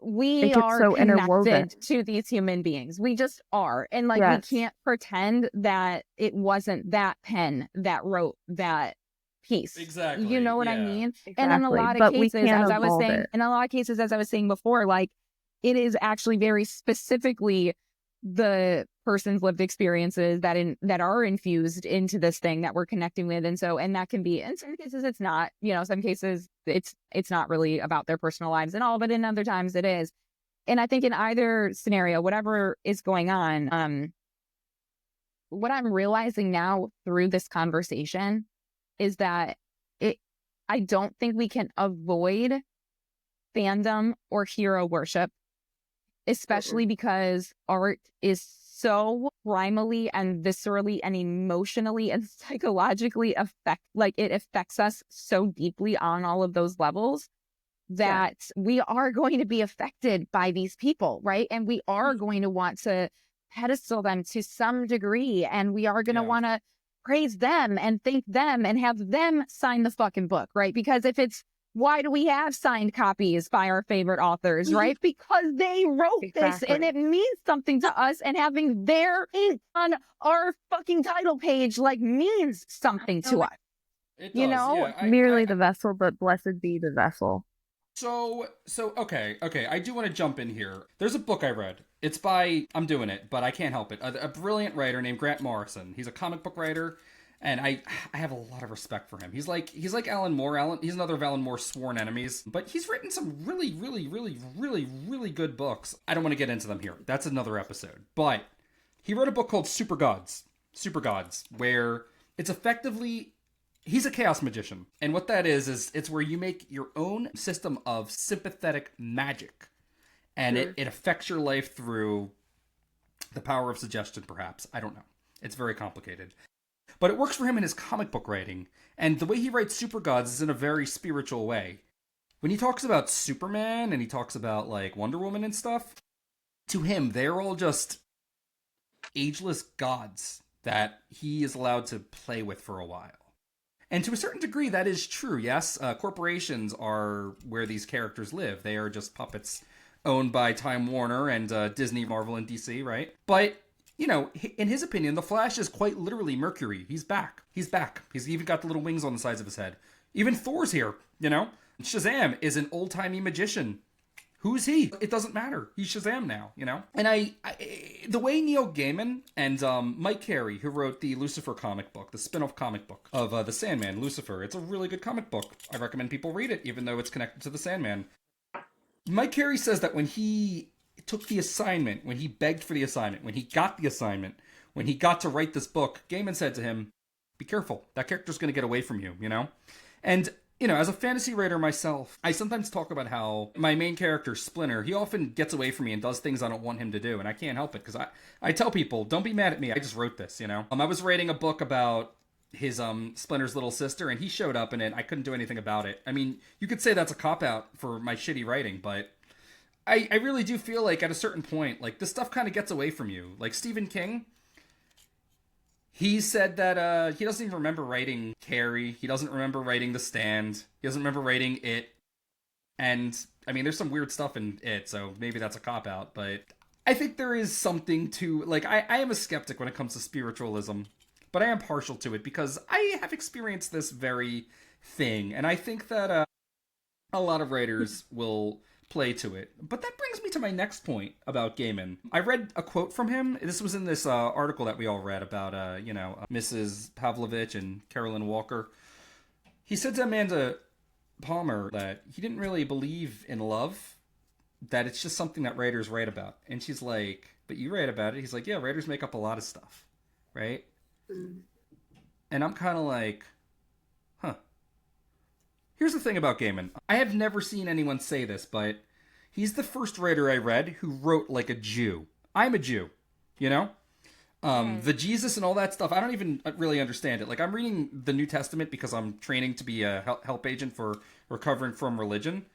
we are so connected to these human beings. We just are. And, like, we can't pretend that it wasn't that pen that wrote that piece. Exactly. You know what I mean? Exactly. And in a lot of cases, as I was saying before, like, it is actually very specifically the person's lived experiences that are infused into this thing that we're connecting with. And that can be, in some cases it's not, you know, some cases it's not really about their personal lives and all, but in other times it is. And I think in either scenario, whatever is going on, what I'm realizing now through this conversation is that I don't think we can avoid fandom or hero worship, especially because art is so primally and viscerally and emotionally and psychologically it affects us so deeply on all of those levels that we are going to be affected by these people, right? And we are going to want to pedestal them to some degree, and we are going to want to praise them and thank them and have them sign the fucking book, right? Because if it's Why do we have signed copies by our favorite authors, right? Because they wrote this and it means something to us, and having their ink on our fucking title page like means something to us. It does, You know? yeah. Merely the vessel, but blessed be the vessel. So okay, I do want to jump in here. There's a book I read. It's by, I'm doing it, but I can't help it. A brilliant writer named Grant Morrison. He's a comic book writer, and I have a lot of respect for him. He's like Alan Moore. He's another of Alan Moore's sworn enemies, but he's written some really, really, really, really, really good books. I don't want to get into them here. That's another episode. But he wrote a book called Super Gods, where it's effectively, he's a chaos magician. And what that is it's where you make your own system of sympathetic magic. And it affects your life through the power of suggestion, perhaps. I don't know. It's very complicated. But it works for him in his comic book writing. And the way he writes Super Gods is in a very spiritual way. When he talks about Superman and he talks about, like, Wonder Woman and stuff, to him, they're all just ageless gods that he is allowed to play with for a while. And to a certain degree, that is true, yes? Corporations are where these characters live. They are just puppets owned by Time Warner and Disney, Marvel, and DC, right? But, you know, in his opinion, the Flash is quite literally Mercury. He's back. He's even got the little wings on the sides of his head. Even Thor's here, you know? Shazam is an old-timey magician. Who's he? It doesn't matter. He's Shazam now, you know? And I the way Neil Gaiman and Mike Carey, who wrote the Lucifer comic book, the spin-off comic book of the Sandman, Lucifer, it's a really good comic book. I recommend people read it, even though it's connected to the Sandman. Mike Carey says that when he took the assignment, when he begged for the assignment, when he got the assignment, when he got to write this book, Gaiman said to him, be careful. That character's going to get away from you, you know? And, you know, as a fantasy writer myself, I sometimes talk about how my main character, Splinter, he often gets away from me and does things I don't want him to do, and I can't help it, because I tell people, don't be mad at me, I just wrote this, you know? I was writing a book about his Splinter's little sister, and he showed up in it. I couldn't do anything about it. I mean, you could say that's a cop-out for my shitty writing, but I really do feel like at a certain point, like, this stuff kind of gets away from you. Like, Stephen King, he said that he doesn't even remember writing Carrie. He doesn't remember writing The Stand. He doesn't remember writing It. And, I mean, there's some weird stuff in It, so maybe that's a cop-out, but I think there is something to, like, I am a skeptic when it comes to spiritualism, but I am partial to it because I have experienced this very thing, and I think that a lot of writers will play to it. But that brings me to my next point about Gaiman. I read a quote from him. This was in this article that we all read about, Mrs. Pavlovich and Carolyn Walker. He said to Amanda Palmer that he didn't really believe in love, that it's just something that writers write about. And she's like, but you write about it? He's like, yeah, writers make up a lot of stuff, right? And I'm kind of like, huh. Here's the thing about Gaiman. I have never seen anyone say this, but he's the first writer I read who wrote like a Jew. I'm a Jew, you know? The Jesus and all that stuff, I don't even really understand it. Like, I'm reading the New Testament because I'm training to be a help agent for recovering from religion.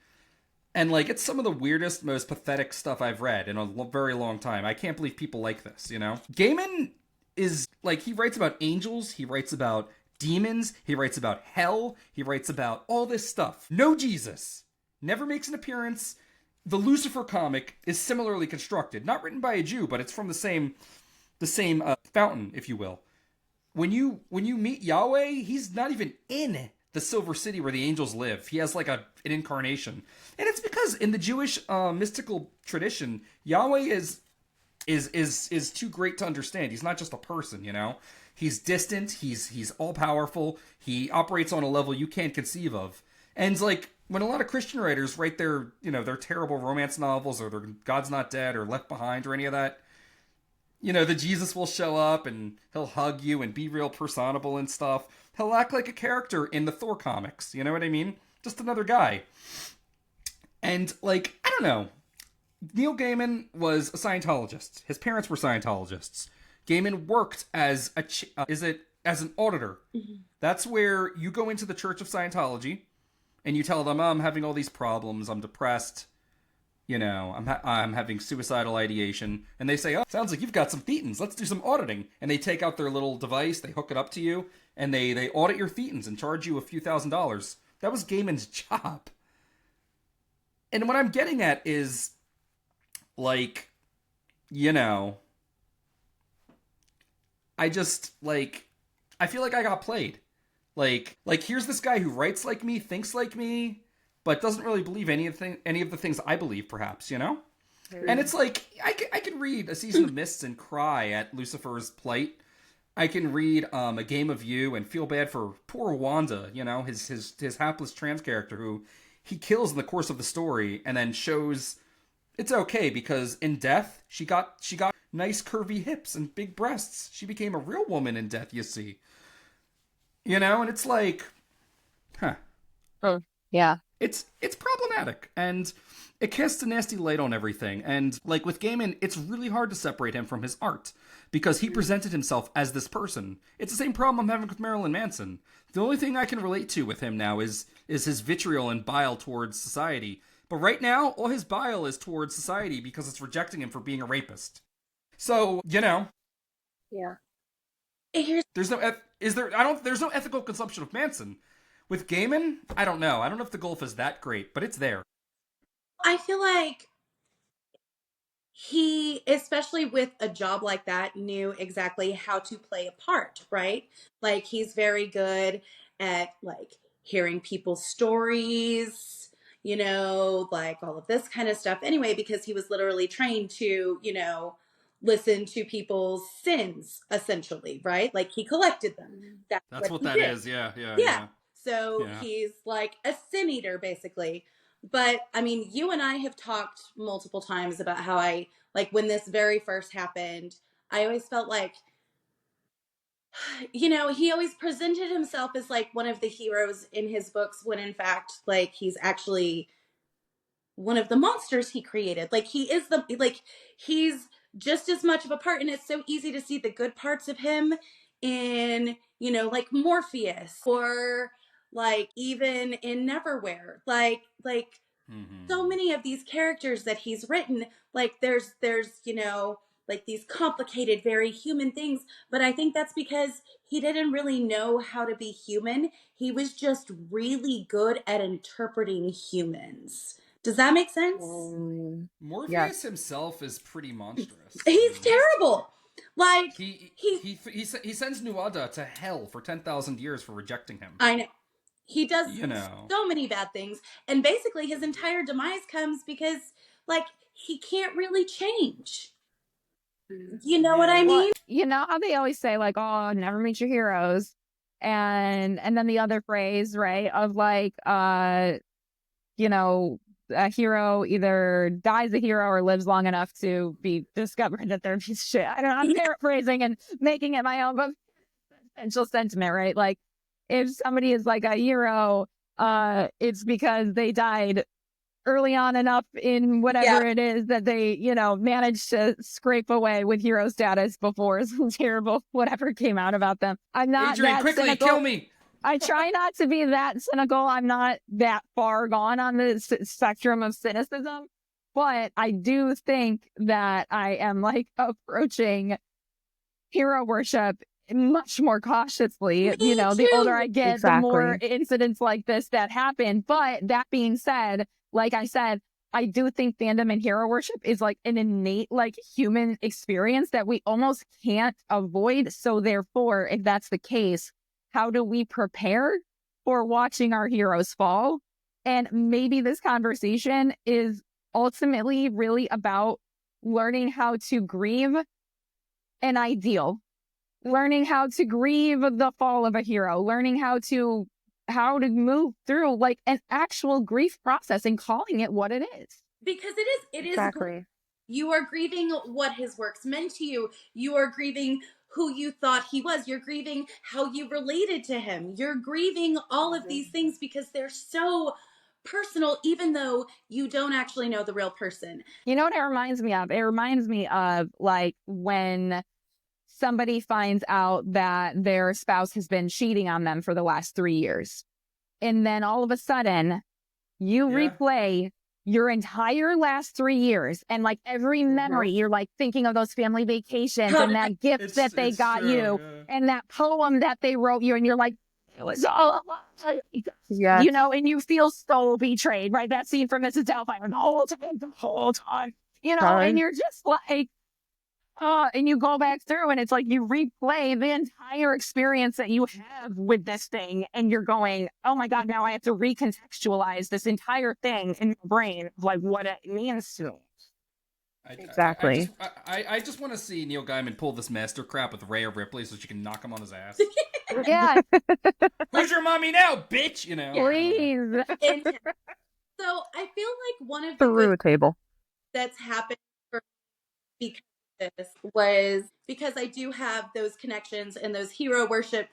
And, like, it's some of the weirdest, most pathetic stuff I've read in a very long time. I can't believe people like this, you know? Gaiman is, like, he writes about angels, he writes about demons, he writes about hell, he writes about all this stuff. No Jesus. Never makes an appearance. The Lucifer comic is similarly constructed. Not written by a Jew, but it's from the same fountain, if you will. When you meet Yahweh, he's not even in the Silver City where the angels live. He has like an incarnation. And it's because in the Jewish mystical tradition, Yahweh is too great to understand. He's not just a person, you know? He's distant, he's all-powerful, he operates on a level you can't conceive of. And, like, when a lot of Christian writers write their terrible romance novels, or their God's Not Dead, or Left Behind, or any of that, you know, the Jesus will show up, and he'll hug you, and be real personable and stuff. He'll act like a character in the Thor comics, you know what I mean? Just another guy. And, like, I don't know. Neil Gaiman was a Scientologist. His parents were Scientologists. Gaiman worked as as an auditor. Mm-hmm. That's where you go into the Church of Scientology and you tell them, I'm having all these problems, I'm depressed, you know, I'm having suicidal ideation, and they say, oh, sounds like you've got some thetans, let's do some auditing. And they take out their little device, they hook it up to you, and they audit your thetans and charge you a few $1,000s. That was Gaiman's job. And what I'm getting at is, like, you know, I just, like, I feel like I got played. Like here's this guy who writes like me, thinks like me, but doesn't really believe any of the things I believe, perhaps, you know? And it's like, I can read A Season of Mists and cry at Lucifer's plight. I can read A Game of You and feel bad for poor Wanda, you know, his hapless trans character who he kills in the course of the story and then shows it's okay because in death she got nice curvy hips and big breasts. She became a real woman in death, you see. You know, and it's like, huh. Oh, yeah. It's problematic, and it casts a nasty light on everything. And like with Gaiman, it's really hard to separate him from his art because he presented himself as this person. It's the same problem I'm having with Marilyn Manson. The only thing I can relate to with him now is his vitriol and bile towards society. But right now, all his bile is towards society because it's rejecting him for being a rapist. So, you know. Yeah. There's no ethical consumption of Manson. With Gaiman, I don't know. I don't know if the gulf is that great, but it's there. I feel like he, especially with a job like that, knew exactly how to play a part, right? Like, he's very good at, like, hearing people's stories, you know, like all of this kind of stuff anyway, because he was literally trained to, you know, listen to people's sins, essentially, right? Like, he collected them. That's what he that did. is, yeah. So he's like a sin eater, basically. But I mean, you and I have talked multiple times about how I, like, when this very first happened, I always felt like, you know, he always presented himself as like one of the heroes in his books when in fact, like, he's actually one of the monsters he created. Like, he's just as much of a part, and it's so easy to see the good parts of him in, you know, like Morpheus, or like even in Neverwhere. Like so many of these characters that he's written, like there's you know, like these complicated, very human things, but I think that's because he didn't really know how to be human. He was just really good at interpreting humans. Does that make sense? Morpheus himself is pretty monstrous. He's terrible. Like, he sends Nuada to hell for 10,000 years for rejecting him. I know. He does, you know, so many bad things, and basically his entire demise comes because, like, he can't really change. You know what I mean? Well, you know how they always say, like, oh, never meet your heroes. And then the other phrase, right, of like, you know, a hero either dies a hero or lives long enough to be discovered that they're a piece of shit. I don't know, I'm paraphrasing and making it my own, but essential sentiment, right? Like, if somebody is like a hero, it's because they died early on enough in whatever it is that they, you know, managed to scrape away with hero status before some terrible whatever came out about them. I'm not Adrian, that quickly, cynical. kill me. I try not to be that cynical. I'm not that far gone on the spectrum of cynicism, but I do think that I am like approaching hero worship much more cautiously. Me you know, the too. older I get, Exactly. the more incidents like this that happen. But that being said, like I said, I do think fandom and hero worship is like an innate, like, human experience that we almost can't avoid. So therefore, if that's the case, how do we prepare for watching our heroes fall? And maybe this conversation is ultimately really about learning how to grieve an ideal, learning how to grieve the fall of a hero, learning how to move through like an actual grief process and calling it what it is. Because it is Exactly. you are grieving what his works meant to you. You are grieving who you thought he was. You're grieving how you related to him. You're grieving all of these things because they're so personal, even though you don't actually know the real person. You know what it reminds me of? It reminds me of like when somebody finds out that their spouse has been cheating on them for the last 3 years. And then all of a sudden you replay your entire last 3 years, and like every memory, you're like thinking of those family vacations and that gift that they got you and that poem that they wrote you, and you're like, it was all a lie. Yeah. You know, and you feel so betrayed, right? That scene from Mrs. Doubtfire, the whole time, you know, and you're just like, and you go back through and it's like you replay the entire experience that you have with this thing and you're going, oh my God, now I have to recontextualize this entire thing in my brain of like what it means to me. Exactly. I just want to see Neil Gaiman pull this master crap with Rhea Ripley so she can knock him on his ass. Yeah. Who's your mommy now, bitch? You know. Please. So I feel like one of the Through a table. that's happened for me because of this was because I do have those connections and those hero worship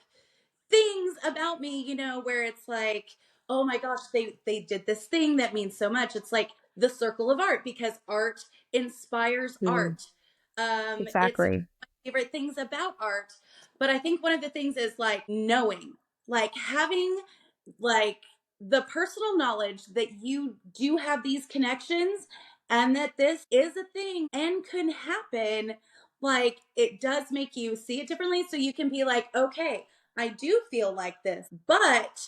things about me, you know, where it's like, oh my gosh, they did this thing that means so much. It's like the circle of art because art inspires art. Exactly. It's my favorite things about art. But I think one of the things is like knowing, like having like the personal knowledge that you do have these connections and that this is a thing and can happen. Like it does make you see it differently. So you can be like, okay, I do feel like this, but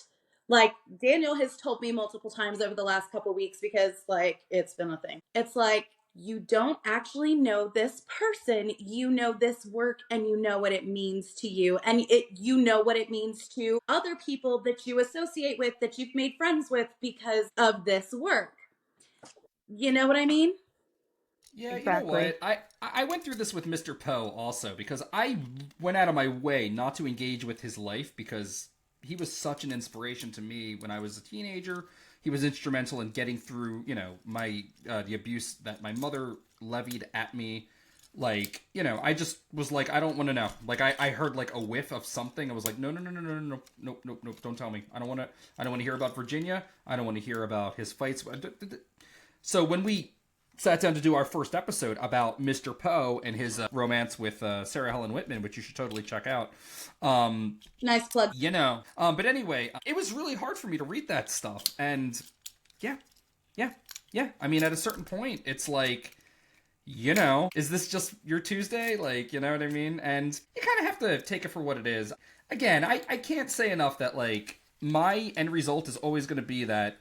like Daniel has told me multiple times over the last couple of weeks because like it's been a thing. It's like you don't actually know this person, you know this work and you know what it means to you and you know what it means to other people that you associate with that you've made friends with because of this work. You know what I mean? Yeah, Exactly. you know what? I went through this with Mr. Poe also because I went out of my way not to engage with his life because he was such an inspiration to me when I was a teenager. He was instrumental in getting through, you know, my the abuse that my mother levied at me. Like, you know, I just was like, I don't want to know. Like, I heard like a whiff of something. I was like, no, nope, don't tell me. I don't want to hear about Virginia. I don't want to hear about his fights. So when we sat down to do our first episode about Mr. Poe and his romance with Sarah Helen Whitman, which you should totally check out. Nice plug. You know. But anyway, it was really hard for me to read that stuff. And yeah. I mean, at a certain point, it's like, you know, is this just your Tuesday? Like, you know what I mean? And you kind of have to take it for what it is. Again, I can't say enough that, like, my end result is always going to be that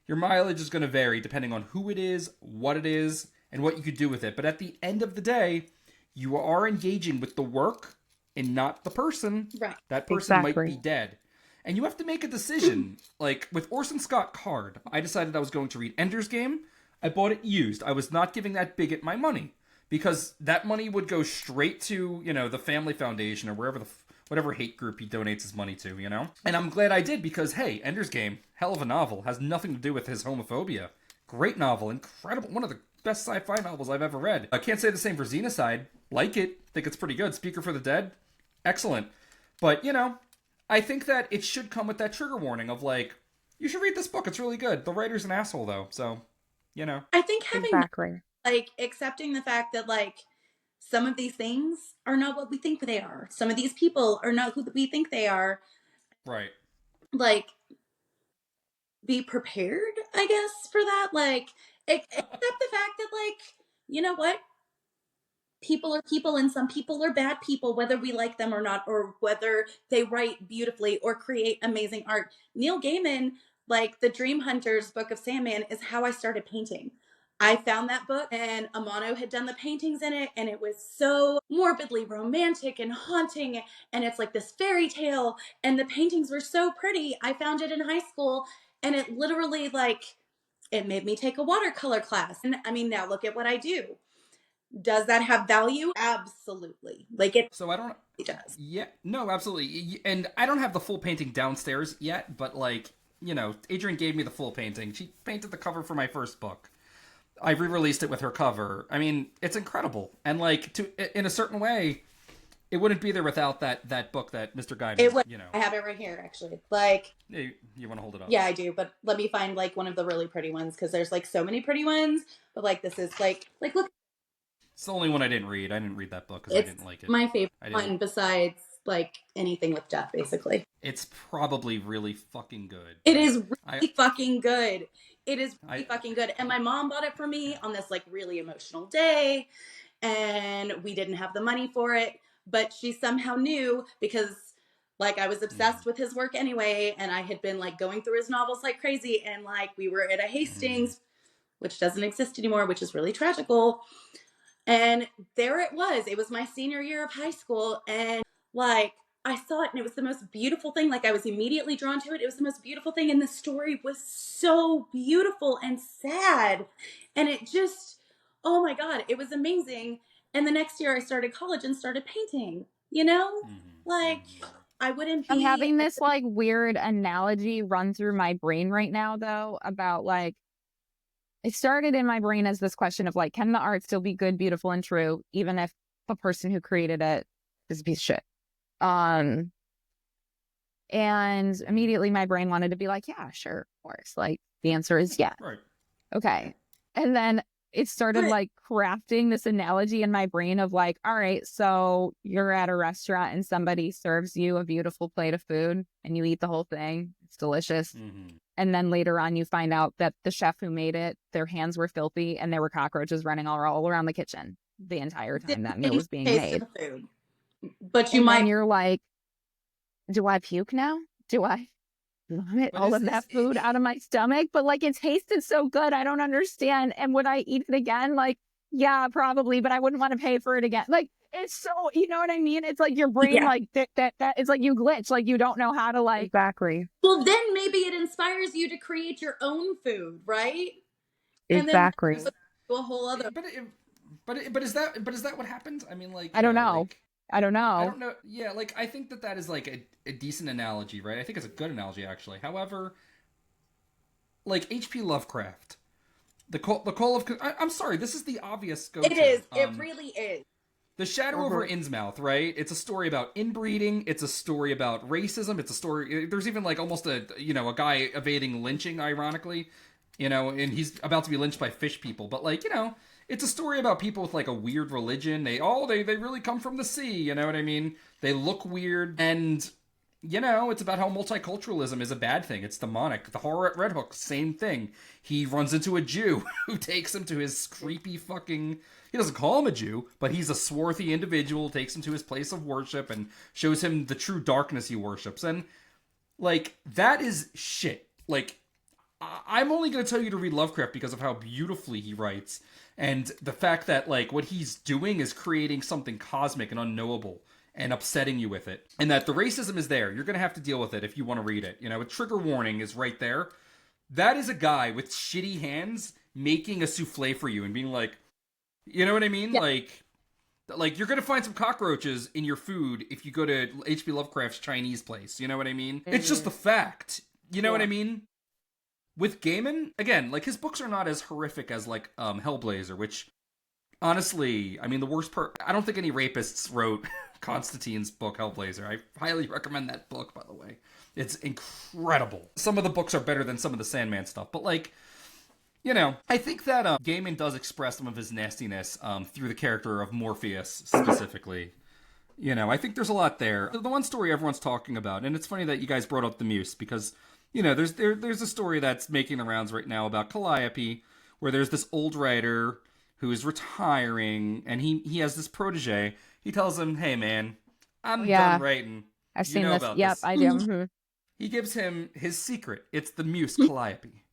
your mileage is going to vary depending on who it is, and what you could do with it. But at the end of the day, you are engaging with the work and not the person. Right. That person might Exactly. be dead. And you have to make a decision. Like, with Orson Scott Card, I decided I was going to read Ender's Game. I bought it used. I was not giving that bigot my money. Because that money would go straight to, you know, the Family Foundation or wherever whatever hate group he donates his money to, you know? And I'm glad I did because, hey, Ender's Game, hell of a novel, has nothing to do with his homophobia. Great novel, incredible, one of the best sci-fi novels I've ever read. I can't say the same for Xenocide. Like it, think it's pretty good. Speaker for the Dead, excellent. But, you know, I think that it should come with that trigger warning of like, you should read this book, it's really good. The writer's an asshole though, so, you know. I think having Exactly. like accepting the fact that like some of these things are not what we think they are. Some of these people are not who we think they are. Right. Like, be prepared, I guess, for that. Like, accept the fact that, like, you know what? People are people, and some people are bad people, whether we like them or not, or whether they write beautifully or create amazing art. Neil Gaiman, like the Dream Hunters book of Sandman, is how I started painting. I found that book and Amano had done the paintings in it, and it was so morbidly romantic and haunting. And it's like this fairy tale, and the paintings were so pretty. I found it in high school, and it literally, like, it made me take a watercolor class. And I mean, now look at what I do. Does that have value? Absolutely. Like it So I don't... does. Yeah, no, absolutely. And I don't have the full painting downstairs yet, but like, you know, Adrienne gave me the full painting. She painted the cover for my first book. I re-released it with her cover. I mean, it's incredible. And like, in a certain way, it wouldn't be there without that book that Mr. Gaiman, It was, you know. I have it right here, actually. Like, You want to hold it up? yeah, I do. But let me find like one of the really pretty ones because there's like so many pretty ones. But like, this is like look. It's the only one I didn't read. I didn't read that book because I didn't like it. My favorite one besides like anything with death, basically. It's probably really fucking good. It is really fucking good. It is really fucking good. And my mom bought it for me on this like really emotional day, and we didn't have the money for it, but she somehow knew because Like, I was obsessed with his work anyway, and I had been like going through his novels like crazy, and like we were at a Hastings, which doesn't exist anymore, which is really tragical. And there it was. It was my senior year of high school, and like I saw it, and it was the most beautiful thing. Like, I was immediately drawn to it. It was the most beautiful thing, and the story was so beautiful and sad, and it just, oh my God, it was amazing. And the next year I started college and started painting, you know? Like, I wouldn't be... I'm having this like weird analogy run through my brain right now, though, about like, it started in my brain as this question of like, can the art still be good, beautiful, and true, even if the person who created it is a piece of shit? And immediately my brain wanted to be like, yeah, sure, of course. Like, the answer is yes. Right. Okay. And then it started like crafting this analogy in my brain of like, all right, so you're at a restaurant and somebody serves you a beautiful plate of food and you eat the whole thing. It's delicious. And then later on you find out that the chef who made it, their hands were filthy and there were cockroaches running all around the kitchen the entire time that meal was being made. Food. But then you're like, do I puke now? Do I vomit all of that food out of my stomach? But like, it tasted so good. I don't understand. And would I eat it again? Like, yeah, probably, but I wouldn't want to pay for it again. Like, it's so, you know what I mean? It's like your brain, like that it's like you glitch, like you don't know how to like. Exactly. Well, then maybe it inspires you to create your own food, right? Exactly. And then a whole other. But is that what happened? I mean, like, I don't know. Like, I don't know. I don't know. Yeah, like, I think that is like a decent analogy, right? I think it's a good analogy, actually. However, like H.P. Lovecraft, the call of... I'm sorry, this is the obvious go-to. It is. It really is. The Shadow over Innsmouth, right? It's a story about inbreeding. It's a story about racism. It's a story... There's even like almost a guy evading lynching, ironically. And he's about to be lynched by fish people. But like, it's a story about people with like a weird religion. They really come from the sea, you know what I mean? They look weird, and it's about how multiculturalism is a bad thing. It's demonic. The horror at Red Hook, same thing. He runs into a Jew who takes him to his creepy fucking... He doesn't call him a Jew, but he's a swarthy individual, takes him to his place of worship and shows him the true darkness he worships. And like, that is shit. Like, I'm only going to tell you to read Lovecraft because of how beautifully he writes, and the fact that like what he's doing is creating something cosmic and unknowable and upsetting you with it, and that the racism is there. You're going to have to deal with it if you want to read it. A trigger warning is right there. That is a guy with shitty hands making a souffle for you and being like, you know what I mean? Yeah. Like you're going to find some cockroaches in your food if you go to H.P. Lovecraft's Chinese place. You know what I mean? It's just the fact. You know what I mean? With Gaiman, again, like, his books are not as horrific as, like, Hellblazer, which, honestly, I mean, the worst part... I don't think any rapists wrote Constantine's book, Hellblazer. I highly recommend that book, by the way. It's incredible. Some of the books are better than some of the Sandman stuff, but, like, I think that Gaiman does express some of his nastiness through the character of Morpheus, specifically. I think there's a lot there. The one story everyone's talking about, and it's funny that you guys brought up the Muse, because... there's a story that's making the rounds right now about Calliope, where there's this old writer who is retiring, and he has this protege. He tells him, hey, man, I'm done writing. I've seen this. Yep, I do. Mm-hmm. He gives him his secret. It's the muse, Calliope.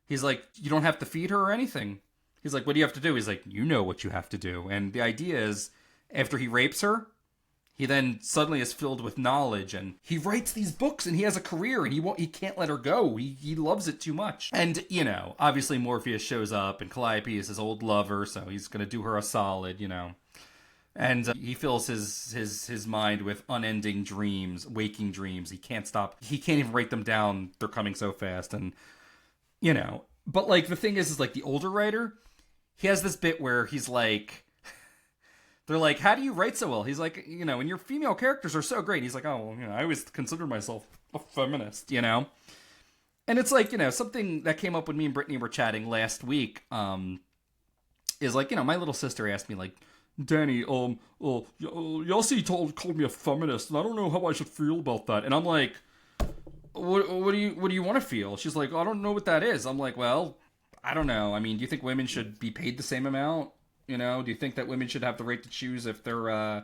He's like, you don't have to feed her or anything. He's like, what do you have to do? He's like, you know what you have to do. And the idea is, after he rapes her, he then suddenly is filled with knowledge, and he writes these books, and he has a career, and he can't let her go. He loves it too much. And, obviously Morpheus shows up, and Calliope is his old lover, so he's going to do her a solid, And he fills his mind with unending dreams, waking dreams. He can't stop. He can't even write them down. They're coming so fast. And, But, like, the thing is like, the older writer, he has this bit where he's like... They're like, how do you write so well? He's like, and your female characters are so great. He's like, oh, well, I always consider myself a feminist, And it's like, something that came up when me and Brittany were chatting last week, is like, my little sister asked me, like, Danny, Yossi called me a feminist, and I don't know how I should feel about that. And I'm like, what do you want to feel? She's like, I don't know what that is. I'm like, well, I don't know. I mean, do you think women should be paid the same amount? Do you think that women should have the right to choose if they're,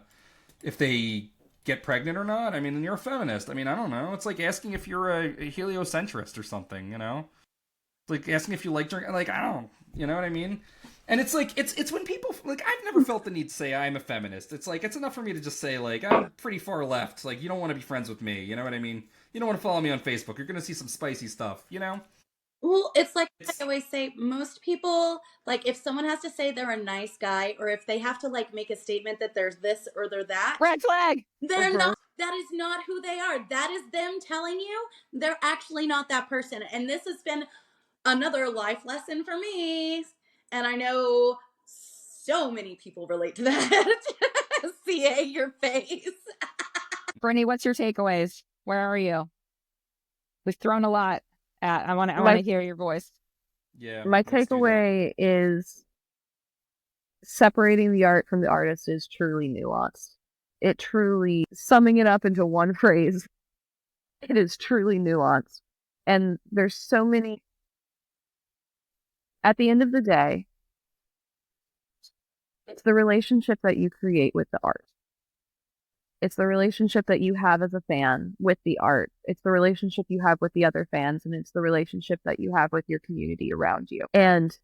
if they get pregnant or not. I mean, you're a feminist. I mean, I don't know. It's like asking if you're a heliocentrist or something, you know? It's like asking if you like drinking. Like, I don't, you know what I mean? And it's like, it's when people, like, I've never felt the need to say I'm a feminist. It's like, it's enough for me to just say, like, I'm pretty far left. Like, you don't want to be friends with me. You know what I mean? You don't want to follow me on Facebook. You're going to see some spicy stuff, you know? Well, it's like I always say, most people, like, if someone has to say they're a nice guy, or if they have to, like, make a statement that there's this or they're that, Red flag. they're not, that is not who they are. That is them telling you they're actually not that person. And this has been another life lesson for me. And I know so many people relate to that. CA, your face. Brittany, what's your takeaways? Where are you? We've thrown a lot at. I want to hear your voice. Yeah. My takeaway is separating the art from the artist is truly nuanced. It truly, summing it up into one phrase, it is truly nuanced. And there's so many, at the end of the day, it's the relationship that you create with the art. It's the relationship that you have as a fan with the art. It's the relationship you have with the other fans, and it's the relationship that you have with your community around you. And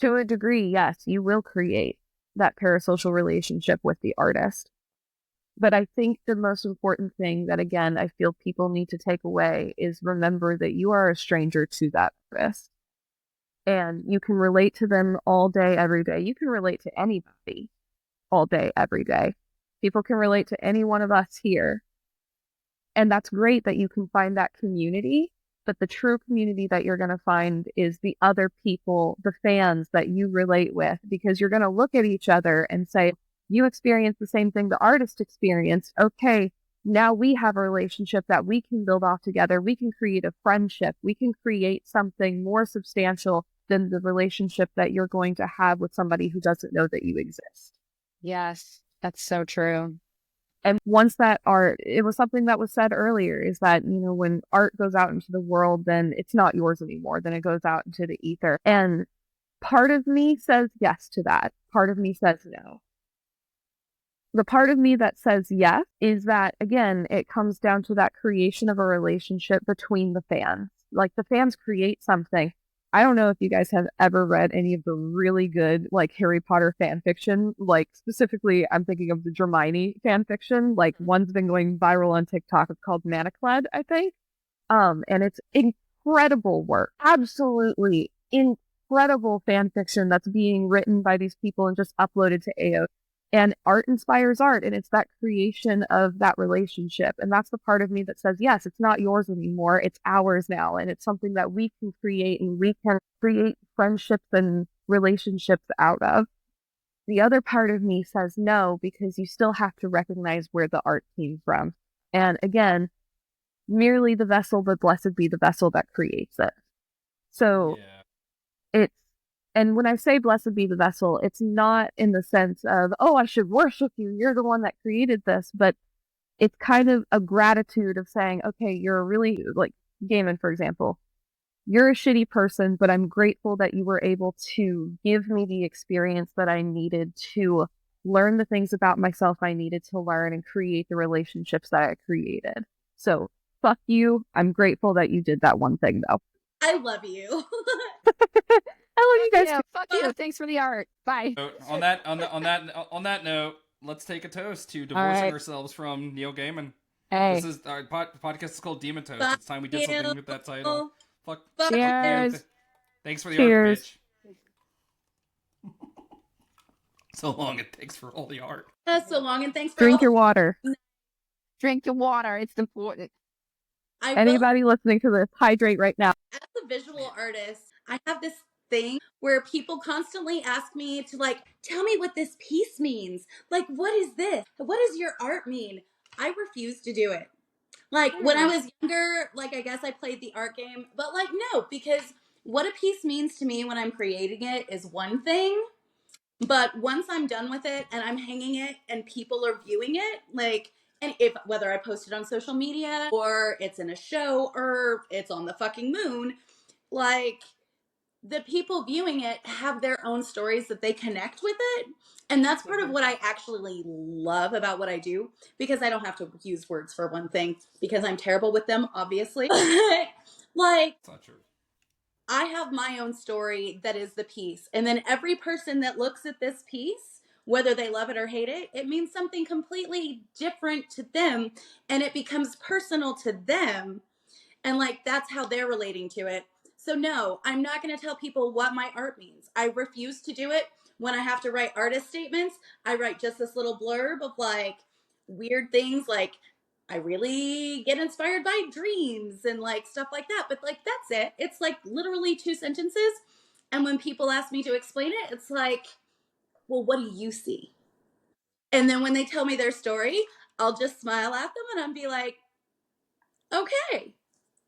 to a degree, yes, you will create that parasocial relationship with the artist. But I think the most important thing that, again, I feel people need to take away is remember that you are a stranger to that artist. And you can relate to them all day, every day. You can relate to anybody all day, every day. People can relate to any one of us here. And that's great that you can find that community. But the true community that you're going to find is the other people, the fans that you relate with, because you're going to look at each other and say, you experience the same thing the artist experienced. Okay, now we have a relationship that we can build off together. We can create a friendship. We can create something more substantial than the relationship that you're going to have with somebody who doesn't know that you exist. Yes, that's so true. And once that art, it was something that was said earlier, is that, you know, when art goes out into the world, then it's not yours anymore. Then it goes out into the ether. And part of me says yes to that. Part of me says no. The part of me that says yes is that, again, it comes down to that creation of a relationship between the fans. Like, the fans create something. I don't know if you guys have ever read any of the really good, like, Harry Potter fan fiction. Like, specifically, I'm thinking of the Hermione fan fiction. Like, one's been going viral on TikTok. It's called Manacled, I think. And it's incredible work. Absolutely incredible fan fiction that's being written by these people and just uploaded to AO. And art inspires art, and it's that creation of that relationship. And that's the part of me that says, yes, it's not yours anymore, it's ours now. And it's something that we can create, and we can create friendships and relationships out of. The other part of me says no, because you still have to recognize where the art came from. And again, merely the vessel, but blessed be the vessel that creates it. So it's, and when I say blessed be the vessel, it's not in the sense of, oh, I should worship you, you're the one that created this, but it's kind of a gratitude of saying, okay, you're a really, like Gaiman, for example, you're a shitty person, but I'm grateful that you were able to give me the experience that I needed to learn the things about myself I needed to learn and create the relationships that I created. So, fuck you. I'm grateful that you did that one thing, though. I love you. I love you guys. Yeah, fuck you. Thanks for the art. Bye. So on that note, let's take a toast to divorcing ourselves from Neil Gaiman. Hey. This is our podcast is called Demon Toast. It's time we did something with that title. Fuck. Cheers. You. Thanks for the Cheers. art, bitch. So long it takes for all the art. So long, and thanks for Drink your water. Drink your water. It's important. Anybody listening to this, hydrate right now. As a visual artist, I have this thing where people constantly ask me to, like, tell me what this piece means. Like, what is this? What does your art mean? I refuse to do it. Like, when I was younger, like, I guess I played the art game, but, like, no, because what a piece means to me when I'm creating it is one thing, but once I'm done with it and I'm hanging it and people are viewing it, like, and if whether I post it on social media or it's in a show or it's on the fucking moon, like, the people viewing it have their own stories that they connect with it. And that's part of what I actually love about what I do, because I don't have to use words for one thing, because I'm terrible with them, obviously. Like, It's not true. I have my own story that is the piece. And then every person that looks at this piece, whether they love it or hate it, it means something completely different to them. And it becomes personal to them. And like, that's how they're relating to it. So no, I'm not going to tell people what my art means. I refuse to do it. When I have to write artist statements, I write just this little blurb of like weird things, like I really get inspired by dreams and like stuff like that. But like, that's it. It's like literally 2 sentences. And when people ask me to explain it, it's like, well, what do you see? And then when they tell me their story, I'll just smile at them and I'll be like, okay.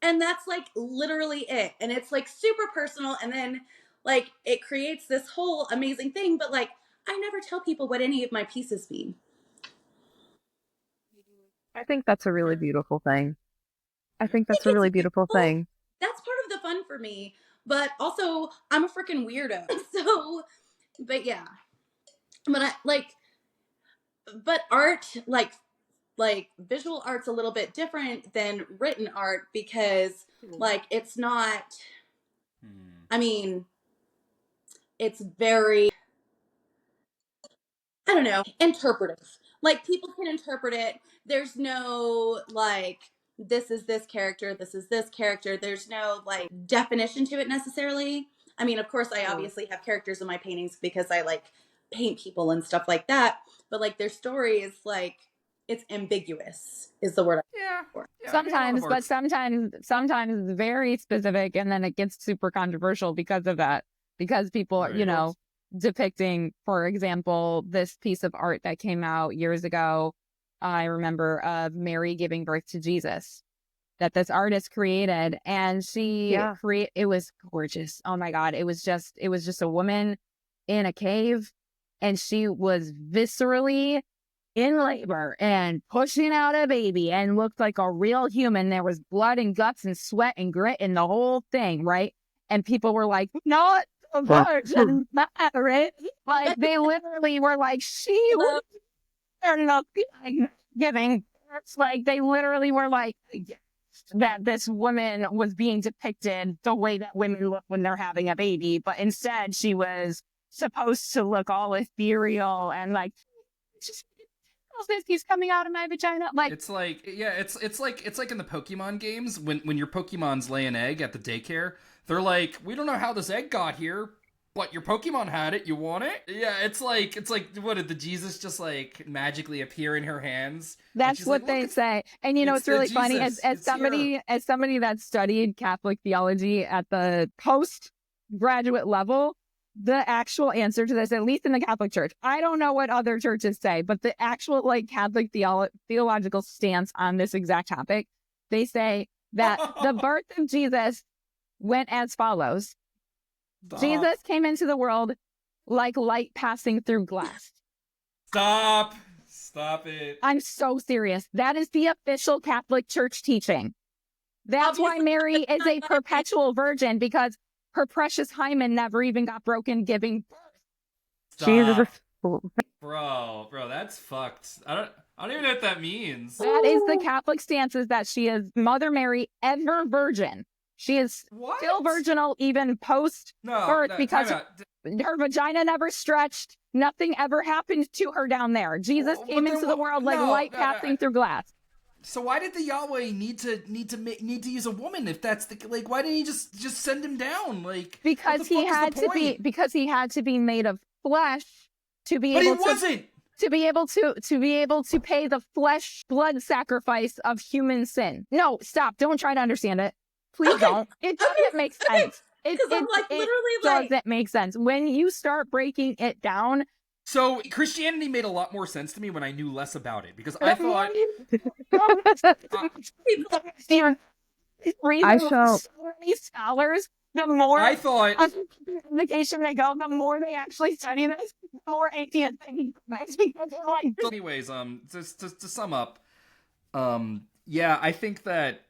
And that's like literally it. And it's like super personal. And then like it creates this whole amazing thing. But like, I never tell people what any of my pieces mean. I think that's a really beautiful thing. I think that's a It's really beautiful beautiful. thing. That's part of the fun for me. But also, I'm a freaking weirdo. So, but yeah. But I like, but art, like visual art's a little bit different than written art, because like it's not, I mean, it's very, I don't know, interpretive. Like people can interpret it. There's no like, this is this character, this is this character. There's no like definition to it necessarily. I mean, of course, I obviously have characters in my paintings because I like paint people and stuff like that. But like their story is like, it's ambiguous, is the word I'm Yeah. for. Sometimes, but sometimes it's very specific, and then it gets super controversial because of that. Because people, Right. you know, depicting, for example, this piece of art that came out years ago, I remember, of Mary giving birth to Jesus, that this artist created, and she it was gorgeous. Oh my God. It was just a woman in a cave, and she was viscerally in labor and pushing out a baby and looked like a real human. There was blood and guts and sweat and grit and the whole thing, right? And people were like, not a virgin, right? Like they literally were like, she was not giving. It's like they literally were like that this woman was being depicted the way that women look when they're having a baby, but instead she was supposed to look all ethereal and like just he's coming out of my vagina. Like it's like, yeah, it's like in the Pokemon games when your Pokemon's lay an egg at the daycare. They're like, we don't know how this egg got here, but your Pokemon had it. You want it? Yeah, it's like what did the Jesus just like magically appear in her hands? That's what like, they say. And you know, it's really funny as somebody that studied Catholic theology at the postgraduate level. The actual answer to this, at least in the Catholic Church, I don't know what other churches say, but the actual like Catholic theological stance on this exact topic, they say that the birth of Jesus went as follows. Stop. Jesus came into the world like light passing through glass. Stop it. I'm so serious. That is the official Catholic Church teaching. That's why Mary is a perpetual virgin, because her precious hymen never even got broken giving birth. Stop. Jesus. Bro, that's fucked. I don't even know what that means. That is the Catholic stance, is that she is Mother Mary, ever virgin. She is still virginal even post-birth, because her vagina never stretched. Nothing ever happened to her down there. Jesus came into the world like light passing through glass. So why did the Yahweh need to use a woman if that's the like? Why didn't he just send him down? Like, because he had to be made of flesh to be able to. But he wasn't. To be able to pay the flesh blood sacrifice of human sin. No, stop! Don't try to understand it. Please don't. It doesn't make sense. It doesn't make sense when you start breaking it down. So Christianity made a lot more sense to me when I knew less about it, because I thought these scholars, the more I thought indication they go, the more they actually study this, the more atheist they like. Anyways, to sum up, yeah, I think that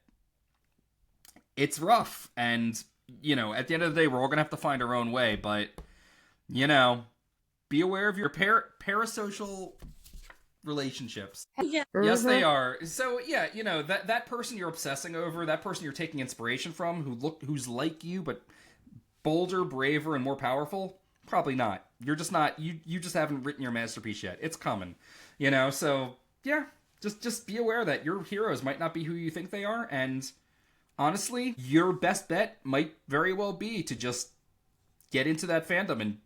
it's rough, and at the end of the day, we're all gonna have to find our own way. But be aware of your parasocial relationships. Yeah. Yes, they are. So yeah, that person you're obsessing over, that person you're taking inspiration from, who's like you but bolder, braver, and more powerful. Probably not. You're just not. You just haven't written your masterpiece yet. It's coming. So yeah, just be aware that your heroes might not be who you think they are, and honestly, your best bet might very well be to just get into that fandom and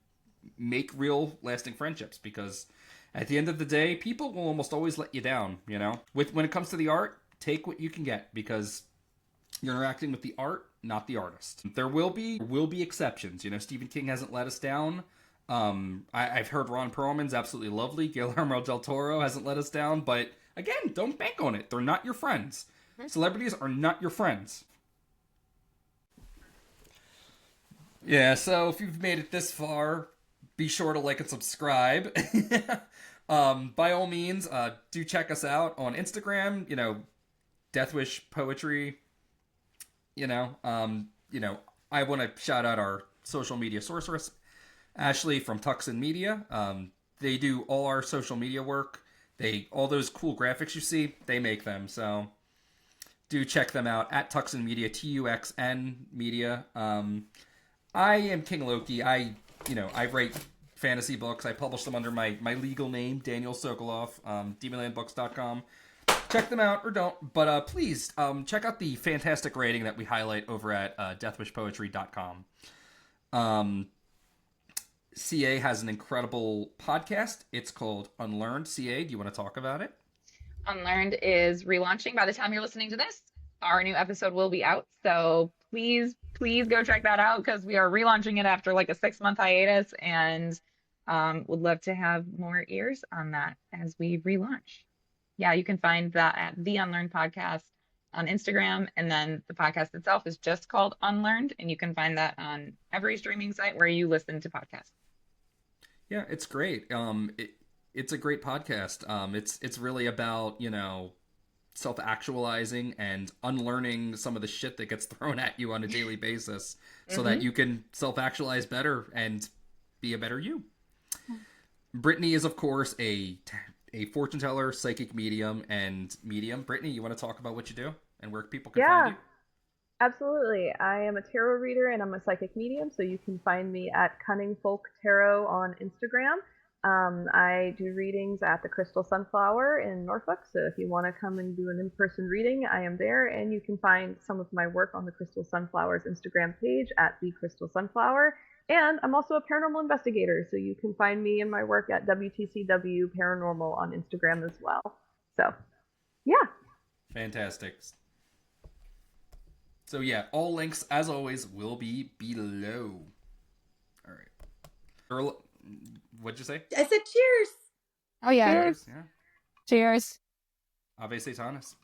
make real lasting friendships, because at the end of the day, people will almost always let you down, when it comes to the art, take what you can get, because you're interacting with the art, not the artist. There will be exceptions. Stephen King hasn't let us down. I've heard Ron Perlman's absolutely lovely. Guillermo del Toro hasn't let us down, but again, don't bank on it. They're not your friends. Celebrities are not your friends. Yeah, so if you've made it this far, be sure to like and subscribe. By all means, do check us out on Instagram, Deathwish Poetry. I want to shout out our social media sorceress, Ashley from Tucson Media. They do all our social media work. All those cool graphics you see, they make them. So do check them out at Tucson Media, TUXN Media. I am King Loki. I write fantasy books. I publish them under my legal name, Daniel Sokoloff, demonlandbooks.com. Check them out or don't, but please check out the fantastic rating that we highlight over at deathwishpoetry.com. CA has an incredible podcast. It's called Unlearned. CA, do you want to talk about it? Unlearned is relaunching. By the time you're listening to this, our new episode will be out. So please go check that out, because we are relaunching it after like a 6-month hiatus, and would love to have more ears on that as we relaunch. Yeah, you can find that at The Unlearned Podcast on Instagram, and then the podcast itself is just called Unlearned, and you can find that on every streaming site where you listen to podcasts. Yeah, it's great. It's a great podcast. It's really about, self-actualizing and unlearning some of the shit that gets thrown at you on a daily basis so that you can self-actualize better and be a better you. Brittany is, of course, a fortune teller, psychic medium, and medium. Brittany, you want to talk about what you do and where people can find you? Absolutely. I am a tarot reader and I'm a psychic medium, so you can find me at Cunning Folk Tarot on Instagram. I do readings at the Crystal Sunflower in Norfolk, so if you want to come and do an in-person reading, I am there, and you can find some of my work on the Crystal Sunflower's Instagram page at The Crystal Sunflower. And I'm also a paranormal investigator, so you can find me and my work at WTCW Paranormal on Instagram as well. So, yeah. Fantastic. So yeah, all links, as always, will be below. All right. What'd you say? I said cheers. Oh, yeah. Cheers. Yeah. Cheers. Ave Satanas.